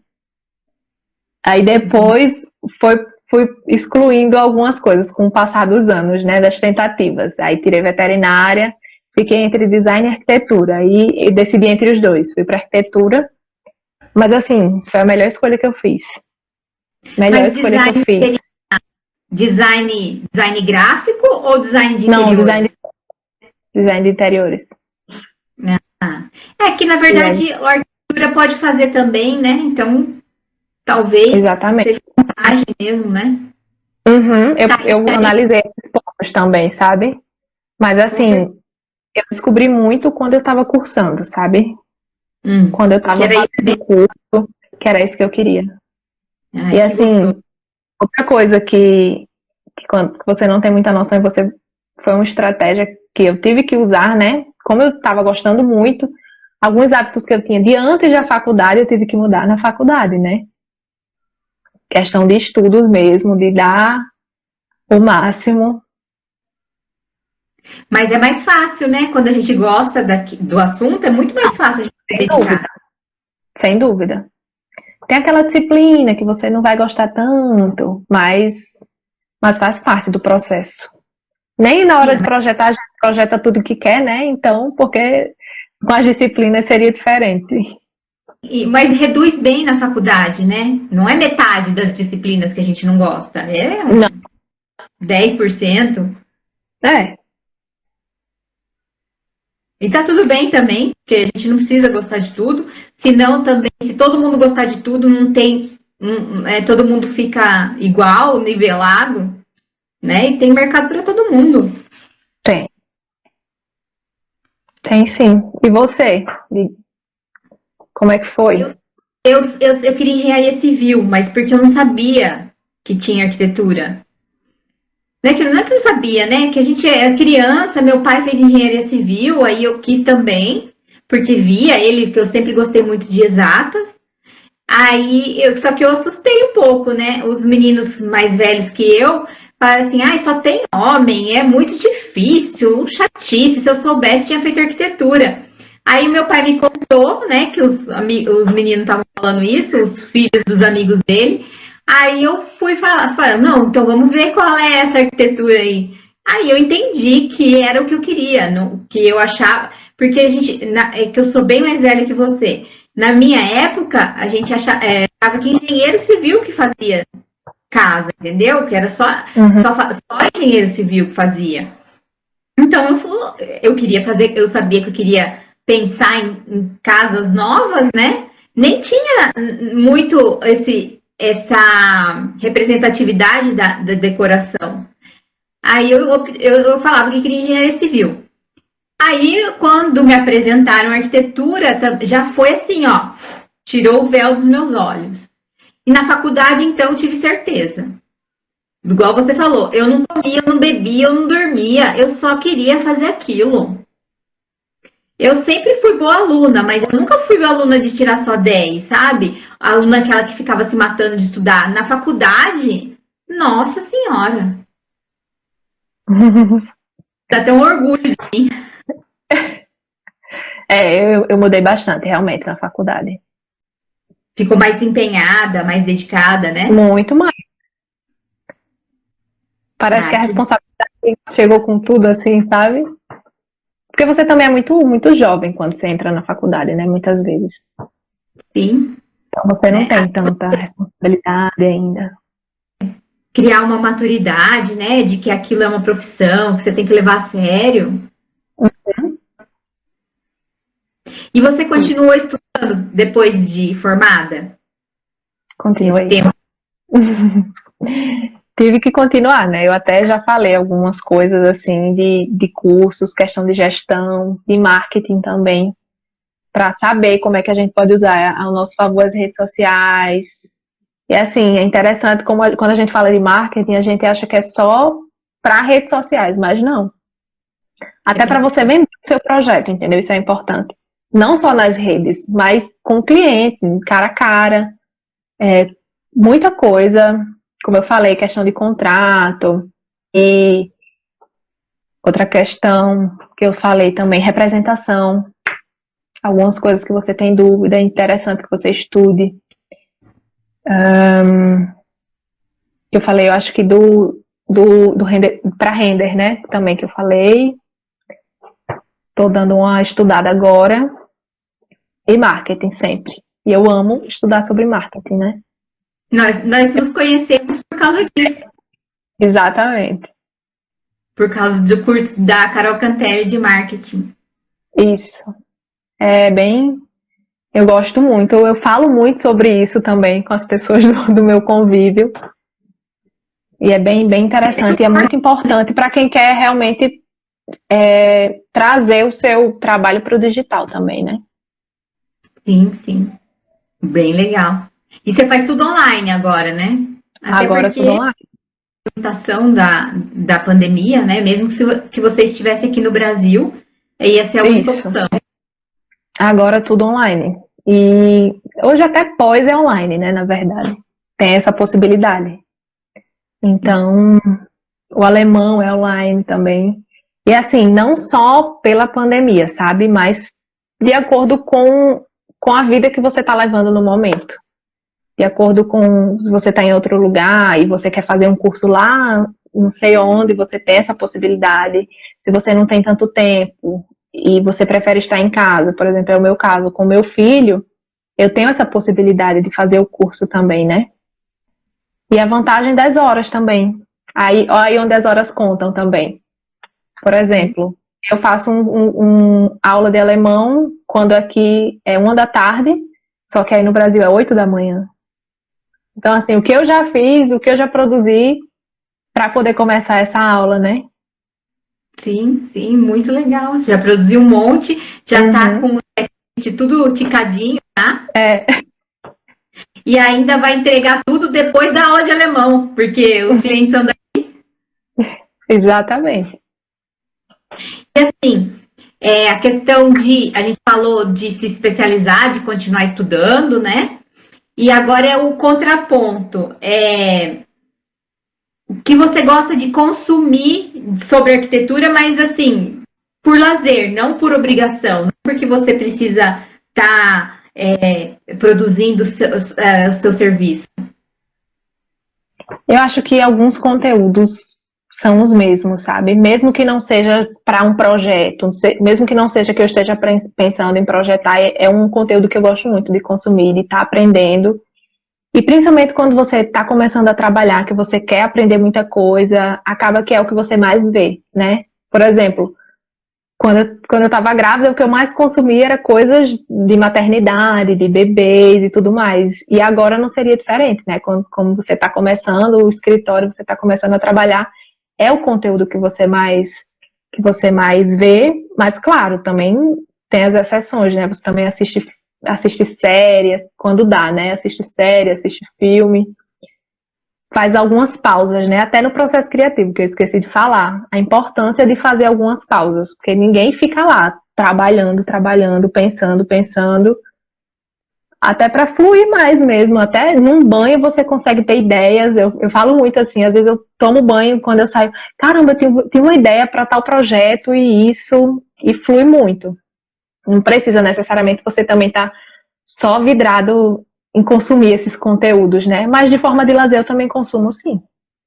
Aí depois fui excluindo algumas coisas com o passar dos anos, né, das tentativas. Aí tirei veterinária, fiquei entre design e arquitetura, aí e decidi entre os dois. Fui para arquitetura, mas assim, foi a melhor escolha que eu fiz. Melhor Mas escolha que eu fiz. design gráfico ou design de Não, interiores? design de interiores. Ah, é que na Design, verdade a arquitetura pode fazer também, né? Então talvez exatamente. seja vantagem mesmo, né? Uhum, Tá, eu analisei esses pontos também, sabe? Mas com certeza. assim, eu descobri muito quando eu estava cursando, sabe? Quando eu Que estava era isso fazendo o mesmo. curso, que era isso que eu queria. Ai, E que gostoso. assim, outra coisa que quando você não tem muita noção, foi uma estratégia que eu tive que usar, né? Como eu estava gostando muito, alguns hábitos que eu tinha de antes da faculdade, eu tive que mudar na faculdade, né? Questão de estudos mesmo, de dar o máximo. Mas é mais fácil, né? Quando a gente gosta do assunto, é muito mais fácil a gente se Sem dedicar. dúvida, sem dúvida. Tem aquela disciplina que você não vai gostar tanto, mas faz parte do processo. Nem na hora Sim, de projetar, a gente projeta tudo que quer, né? Então, porque com as disciplinas seria diferente. mas reduz bem na faculdade, né? Não é metade das disciplinas que a gente não gosta, é Não, 10%. é, E tá tudo bem também, porque a gente não precisa gostar de tudo. Senão também, se todo mundo gostar de tudo, não tem. Todo mundo fica igual, nivelado, né? E tem mercado para todo mundo. tem. Tem sim. E você? Como é que foi? Eu, eu queria engenharia civil, mas porque eu não sabia que tinha arquitetura. Não é que eu não sabia, né? Que a gente é criança, meu pai fez engenharia civil, aí eu quis também, porque via ele, que eu sempre gostei muito de exatas. Só que eu assustei um pouco, né? Os meninos mais velhos que eu falaram assim: ai, só tem homem, é muito difícil, chatice. Se eu soubesse, tinha feito arquitetura. Aí meu pai me contou, né, que os meninos estavam falando isso, os filhos dos amigos dele. Aí eu fui falar, não, então vamos ver qual é essa arquitetura aí. Aí eu entendi que era o que eu queria, que eu achava, porque é que eu sou bem mais velha que você. Na minha época, a gente achava que engenheiro civil que fazia casa, entendeu? Que era Uhum. só engenheiro civil que fazia. Então eu queria fazer, eu sabia que eu queria pensar em casas novas, né? Nem tinha muito essa representatividade da decoração. Aí eu falava que queria engenharia civil. Aí, quando me apresentaram arquitetura, já foi assim, ó, tirou o véu dos meus olhos. E na faculdade, então, tive certeza. Igual você falou, eu não comia, eu não bebia, eu não dormia, eu só queria fazer aquilo. Eu sempre fui boa aluna, mas eu nunca fui aluna de tirar só 10, sabe? A aluna aquela que ficava se matando de estudar. Na faculdade, nossa senhora, dá até um orgulho de mim. Eu mudei bastante, realmente, na faculdade. Ficou mais empenhada, mais dedicada, né? Muito mais. Parece que Ah, a que responsabilidade chegou com tudo, assim, sabe? Porque você também é muito jovem quando você entra na faculdade, né? Muitas vezes. sim, Então você não né? tem tanta responsabilidade ainda. Criar uma maturidade, né? De que aquilo é uma profissão, que você tem que levar a sério. E você Isso. continuou estudando depois de formada? Esse Continuei. tempo. Tive que continuar, né? Eu até já falei algumas coisas assim de cursos, questão de gestão, de marketing também, para saber como é que a gente pode usar ao nosso favor as redes sociais. E assim, é interessante como quando a gente fala de marketing, a gente acha que é só para redes sociais, mas não. Até para você vender o seu projeto, entendeu? Isso é importante. Não só nas redes, mas com o cliente, cara a cara. É, muita coisa, como eu falei, questão de contrato e outra questão que eu falei também, representação. Algumas coisas que você tem dúvida, é interessante que você estude. Eu falei, eu acho que do render, para render, né? Também que eu falei. Estou dando uma estudada agora. E marketing sempre. E eu amo estudar sobre marketing, né? Nós nos conhecemos por causa disso. Exatamente. Por causa do curso da Carol Cantelli de marketing. Isso. É bem. Eu gosto muito. Eu falo muito sobre isso também com as pessoas do meu convívio. E é bem interessante. E é muito importante para quem quer realmente trazer o seu trabalho para o digital também, né? Sim, sim. Bem legal. E você faz tudo online agora, né? Até Agora tudo porque online. a implementação da pandemia, né? Mesmo que você estivesse aqui no Brasil, ia ser a única Isso. opção. Agora tudo online. E hoje até pós é online, né? Na verdade. Tem essa possibilidade. Então, o alemão é online também. E assim, não só pela pandemia, sabe? Mas de acordo com a vida que você está levando no momento. De acordo com se você está em outro lugar e você quer fazer um curso lá, não sei onde, você tem essa possibilidade. Se você não tem tanto tempo e você prefere estar em casa, por exemplo, é o meu caso, com meu filho, eu tenho essa possibilidade de fazer o curso também, né? E a vantagem das horas também. Aí onde as horas contam também. Por exemplo, eu faço aula de alemão quando aqui é 1 da tarde, só que aí no Brasil é 8 da manhã. Então, assim, o que eu já fiz, o que eu já produzi para poder começar essa aula, né? Sim, sim, muito legal. Você já produziu um monte, já está Uhum. com o teste tudo ticadinho, tá? É, E ainda vai entregar tudo depois da aula de alemão, porque os clientes são exatamente. assim. A questão de, a gente falou de se especializar, de continuar estudando, né? E agora é o contraponto. O que você gosta de consumir sobre arquitetura, mas assim, por lazer, não por obrigação, não porque você precisa estar produzindo o seu serviço. Eu acho que alguns conteúdos são os mesmos, sabe? Mesmo que não seja para um projeto, mesmo que não seja que eu esteja pensando em projetar, é um conteúdo que eu gosto muito de consumir, de estar aprendendo. E principalmente quando você está começando a trabalhar, que você quer aprender muita coisa, acaba que é o que você mais vê, né? Por exemplo, quando eu estava grávida, o que eu mais consumia era coisas de maternidade, de bebês e tudo mais. E agora não seria diferente, né? Como você está começando o escritório, você está começando a trabalhar, é o conteúdo que você mais vê, mas claro, também tem as exceções, né? Você também assiste assiste séries, quando dá, né? Assiste série, assiste filme, faz algumas pausas, né? Até no processo criativo, que eu esqueci de falar, a importância de fazer algumas pausas, porque ninguém fica lá trabalhando, trabalhando, pensando, pensando, até para fluir mais mesmo. Até num banho você consegue ter ideias. Eu falo muito assim, às vezes eu tomo banho quando eu saio, caramba, eu tenho uma ideia para tal projeto e isso, e flui muito. Não precisa necessariamente você também estar só vidrado em consumir esses conteúdos, né? Mas de forma de lazer eu também consumo, sim.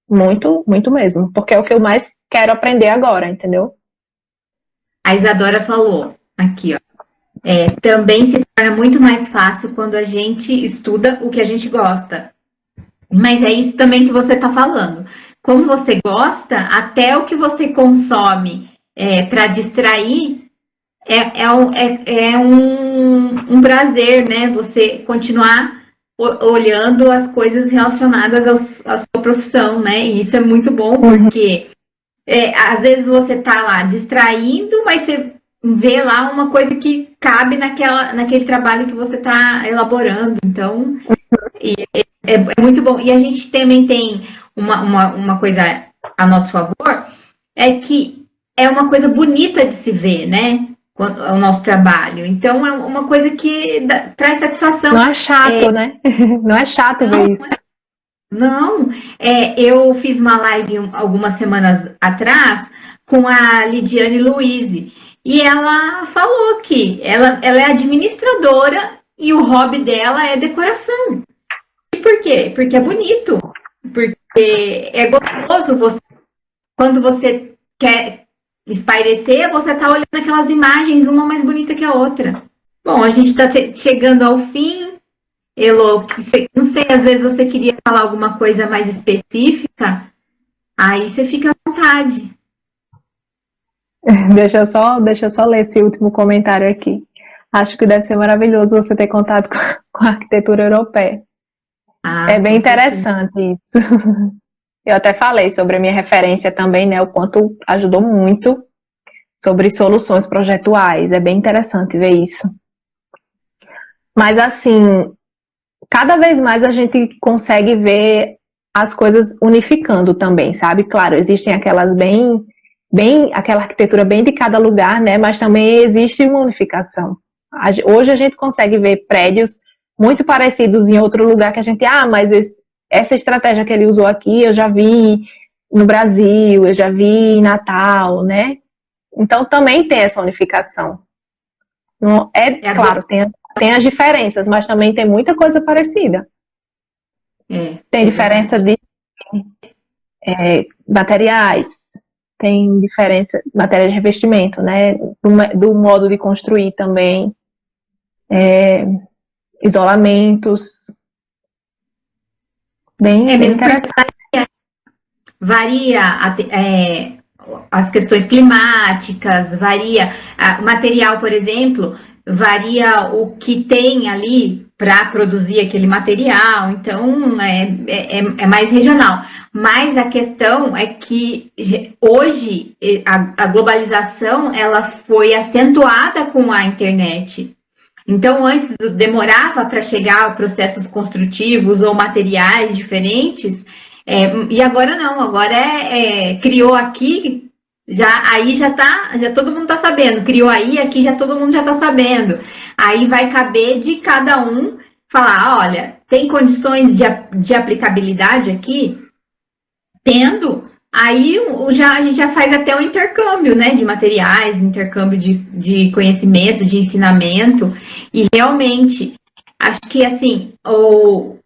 Muito, muito mesmo. Porque é o que eu mais quero aprender agora, entendeu? A Isadora falou aqui, ó. Também se torna muito mais fácil quando a gente estuda o que a gente gosta. Mas é isso também que você está falando. Como você gosta, até o que você consome para distrair é um prazer, né? Você continuar olhando as coisas relacionadas à sua profissão, né? E isso é muito bom, porque às vezes você tá lá distraindo, mas você vê lá uma coisa que cabe naquele trabalho que você está elaborando. Então, é muito bom. E a gente também tem uma coisa a nosso favor, é que é uma coisa bonita de se ver, né? O nosso trabalho. Então, é uma coisa que traz satisfação. Não é chato, né? Não é chato ver isso. Não, eu fiz uma live algumas semanas atrás com a Lidiane Luiz e ela falou que ela é administradora e o hobby dela é decoração. E por quê? Porque é bonito, porque é gostoso quando você quer espairecer, você está olhando aquelas imagens, uma mais bonita que a outra. Bom, a gente está chegando ao fim. Elo, não sei, às vezes você queria falar alguma coisa mais específica, aí você fica à vontade. Deixa eu só ler esse último comentário aqui. Acho que deve ser maravilhoso você ter contato com a arquitetura europeia. É bem interessante isso. Eu até falei sobre a minha referência também, né? O quanto ajudou muito sobre soluções projetuais. É bem interessante ver isso. Mas assim, cada vez mais a gente consegue ver as coisas unificando também, sabe? Claro, existem aquelas aquela arquitetura bem de cada lugar, né? Mas também existe uma unificação. Hoje a gente consegue ver prédios muito parecidos em outro lugar que a gente, mas essa estratégia que ele usou aqui, eu já vi no Brasil, eu já vi em Natal, né? Então também tem essa unificação. Claro, tem as diferenças, mas também tem muita coisa parecida. Tem diferença de materiais, tem diferença, matéria de revestimento, né? Do modo de construir também, isolamentos. Bem interessante. Varia as questões climáticas, varia o material, por exemplo, varia o que tem ali para produzir aquele material, então é mais regional. Mas a questão é que hoje a globalização ela foi acentuada com a internet. Então, antes demorava para chegar a processos construtivos ou materiais diferentes, e agora não, agora criou aqui, já todo mundo está sabendo, criou aí, aqui já todo mundo já está sabendo. Aí vai caber de cada um falar, olha, tem condições de aplicabilidade aqui? Tendo, aí a gente já faz até um intercâmbio, né, de materiais, intercâmbio de conhecimento, de ensinamento, e realmente, acho que assim, o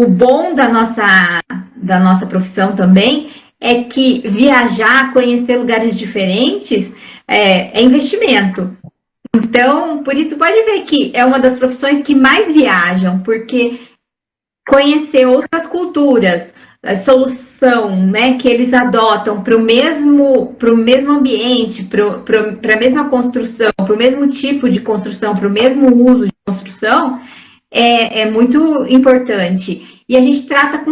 bom da nossa profissão também é que viajar, conhecer lugares diferentes é investimento. Então, por isso pode ver que é uma das profissões que mais viajam, porque conhecer outras culturas, a solução, né, que eles adotam para o mesmo ambiente, para a mesma construção, para o mesmo tipo de construção, para o mesmo uso de construção, é muito importante. E a gente trata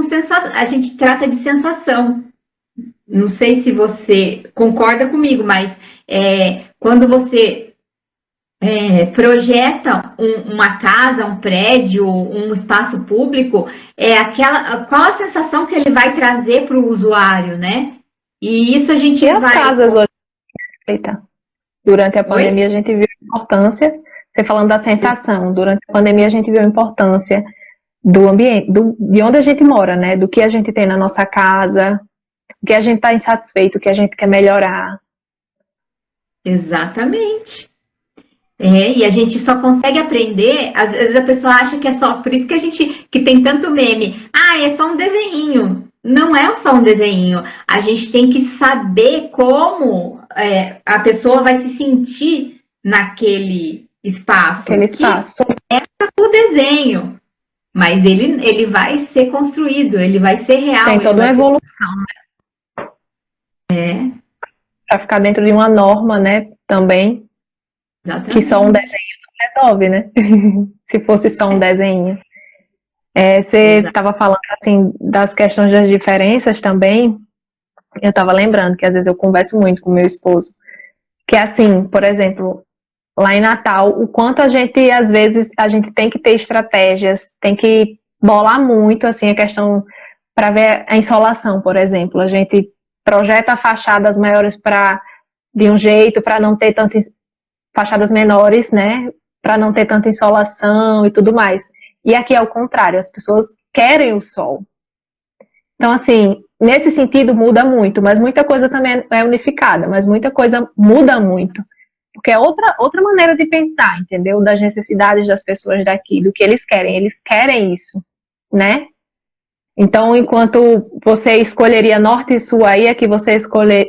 a gente trata de sensação. Não sei se você concorda comigo, mas quando você projeta uma casa, um prédio, um espaço público, qual a sensação que ele vai trazer para o usuário, né? E isso a gente E as vai. casas hoje, eita, durante a Oi? pandemia a gente viu a importância, você falando da sensação, durante a pandemia a gente viu a importância do ambiente, de onde a gente mora, né? Do que a gente tem na nossa casa, o que a gente está insatisfeito, o que a gente quer melhorar. Exatamente. E a gente só consegue aprender, às vezes a pessoa acha que é só, por isso que a gente, que tem tanto meme, é só um desenho. Não é só um desenho, a gente tem que saber como a pessoa vai se sentir naquele espaço, Aquele que espaço. é o desenho, mas ele vai ser construído, ele vai ser real. Tem toda uma evolução, né? Para ficar dentro de uma norma, né? Também. Exatamente. Que só um desenho não resolve, né? Se fosse só um desenho. Você estava falando assim das questões das diferenças também. Eu estava lembrando que às vezes eu converso muito com meu esposo, que é assim, por exemplo, lá em Natal, o quanto a gente às vezes a gente tem que ter estratégias, tem que bolar muito assim a questão para ver a insolação, por exemplo, a gente projeta fachadas maiores para de um jeito para não ter tantas fachadas menores, né, para não ter tanta insolação e tudo mais. E aqui é o contrário, as pessoas querem o sol. Então, assim, nesse sentido muda muito, mas muita coisa também é unificada, mas muita coisa muda muito. Porque é outra maneira de pensar, entendeu? Das necessidades das pessoas daqui, do que eles querem isso, né? Então, enquanto você escolheria norte e sul aí, aqui você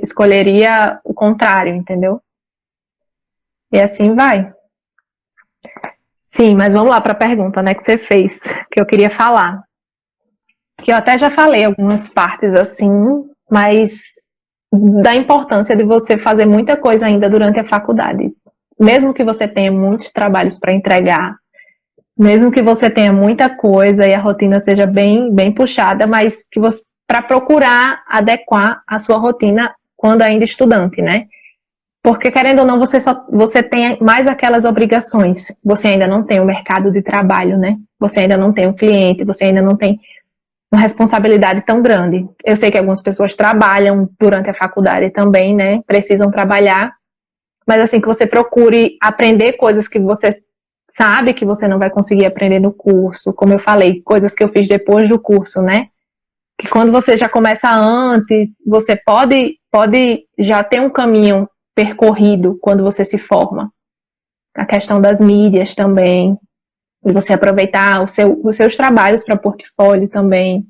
escolheria o contrário, entendeu? E assim vai. Sim, mas vamos lá para a pergunta, né, que você fez, que eu queria falar. Que eu até já falei algumas partes assim, mas da importância de você fazer muita coisa ainda durante a faculdade. Mesmo que você tenha muitos trabalhos para entregar, mesmo que você tenha muita coisa e a rotina seja bem, bem puxada, mas que você para procurar adequar a sua rotina quando ainda estudante, né? Porque, querendo ou não, você tem mais aquelas obrigações. Você ainda não tem o mercado de trabalho, né? Você ainda não tem um cliente, você ainda não tem uma responsabilidade tão grande. Eu sei que algumas pessoas trabalham durante a faculdade também, né? Precisam trabalhar. Mas, assim, que você procure aprender coisas que você sabe que você não vai conseguir aprender no curso. Como eu falei, coisas que eu fiz depois do curso, né? Que quando você já começa antes, você pode já ter um caminho percorrido quando você se forma. A questão das mídias também, e você aproveitar os seus trabalhos para portfólio também.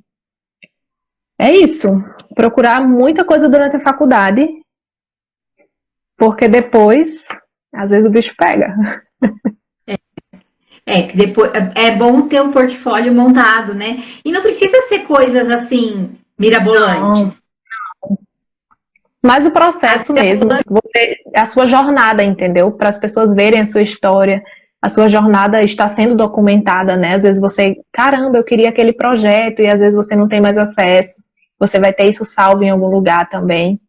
É isso, procurar muita coisa durante a faculdade, porque depois, às vezes o bicho pega. Que depois é bom ter um portfólio montado, né? E não precisa ser coisas assim mirabolantes. Mas o processo mesmo, a sua jornada, entendeu? Para as pessoas verem a sua história, a sua jornada está sendo documentada, né? Às vezes você, caramba, eu queria aquele projeto e às vezes você não tem mais acesso. Você vai ter isso salvo em algum lugar também.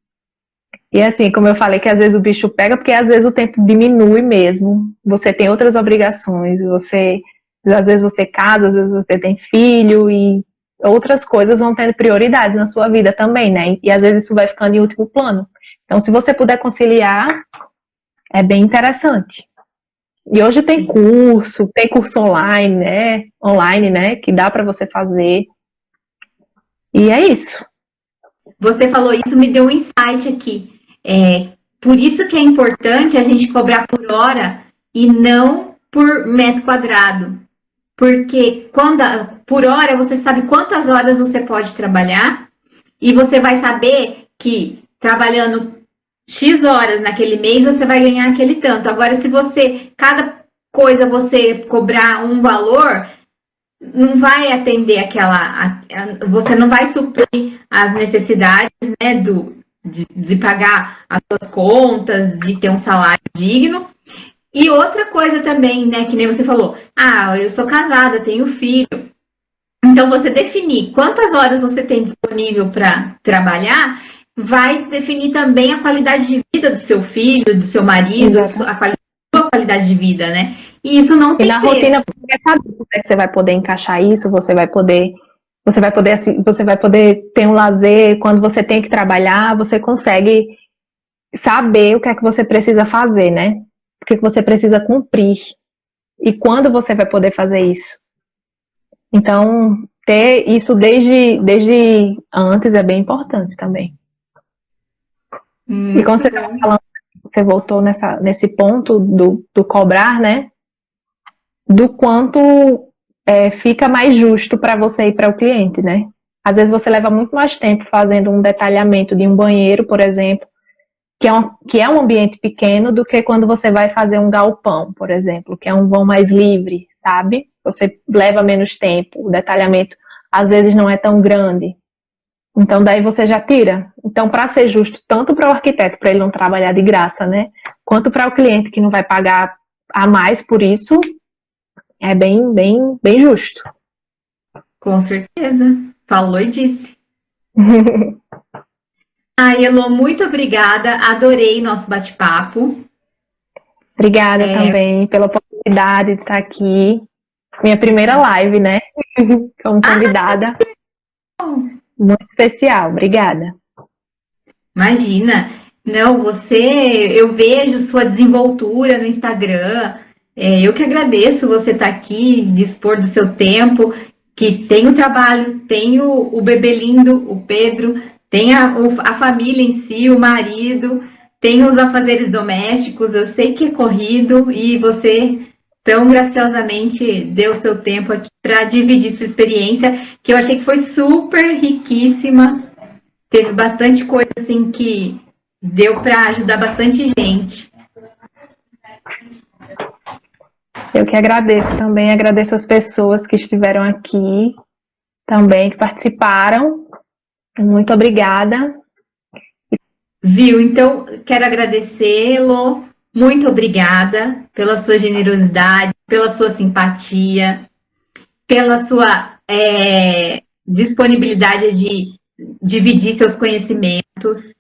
E assim, como eu falei, que às vezes o bicho pega, porque às vezes o tempo diminui mesmo. Você tem outras obrigações, às vezes você casa, às vezes você tem filho e outras coisas vão tendo prioridade na sua vida também, né? E às vezes isso vai ficando em último plano. Então, se você puder conciliar, é bem interessante. E hoje tem curso online, né? Que dá para você fazer. E é isso. Você falou isso, me deu um insight aqui. Por isso que é importante a gente cobrar por hora e não por metro quadrado. Porque por hora você sabe quantas horas você pode trabalhar e você vai saber que trabalhando X horas naquele mês você vai ganhar aquele tanto. Agora, se cada coisa você cobrar um valor, não vai atender você não vai suprir as necessidades, né, de pagar as suas contas, de ter um salário digno. E outra coisa também, né, que nem você falou, eu sou casada, tenho filho. Então, você definir quantas horas você tem disponível para trabalhar vai definir também a qualidade de vida do seu filho, do seu marido, a qualidade da sua qualidade de vida, né? E isso não E tem na preço. rotina você quer saber como é que você vai poder encaixar isso, você vai poder ter um lazer, quando você tem que trabalhar, você consegue saber o que é que você precisa fazer, né? O que é que você precisa cumprir e quando você vai poder fazer isso. Então, ter isso desde antes é bem importante também. E como Muito você estava bom. falando, você voltou nesse ponto do cobrar, né? Do quanto fica mais justo para você e para o cliente, né? Às vezes você leva muito mais tempo fazendo um detalhamento de um banheiro, por exemplo, que é um ambiente pequeno, do que quando você vai fazer um galpão, por exemplo, que é um vão mais livre, sabe? Você leva menos tempo, o detalhamento às vezes não é tão grande. Então daí você já tira. Então, para ser justo, tanto para o arquiteto, para ele não trabalhar de graça, né? Quanto para o cliente que não vai pagar a mais por isso, é bem justo. Com certeza. Falou e disse. Ai, Elô, muito obrigada. Adorei nosso bate-papo. Obrigada também pela oportunidade de estar aqui. Minha primeira live, né? Como convidada. Muito especial. Obrigada. Imagina. Não, eu vejo sua desenvoltura no Instagram. Eu que agradeço você estar aqui, dispor do seu tempo, que tem o trabalho, tem o bebê lindo, o Pedro, tem a família em si, o marido, tem os afazeres domésticos. Eu sei que é corrido e você tão graciosamente deu seu tempo aqui para dividir sua experiência, que eu achei que foi super riquíssima. Teve bastante coisa assim que deu para ajudar bastante gente. Eu que agradeço também, agradeço as pessoas que estiveram aqui também, que participaram. Muito obrigada. Viu? Então, quero agradecê-lo. Muito obrigada pela sua generosidade, pela sua simpatia, pela sua disponibilidade de dividir seus conhecimentos.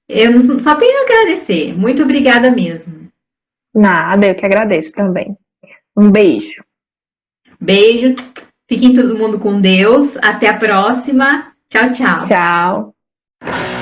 Eu só tenho a agradecer. Muito obrigada mesmo. Nada, eu que agradeço também. Um beijo. Beijo. Fiquem todo mundo com Deus. Até a próxima. Tchau, tchau. Tchau.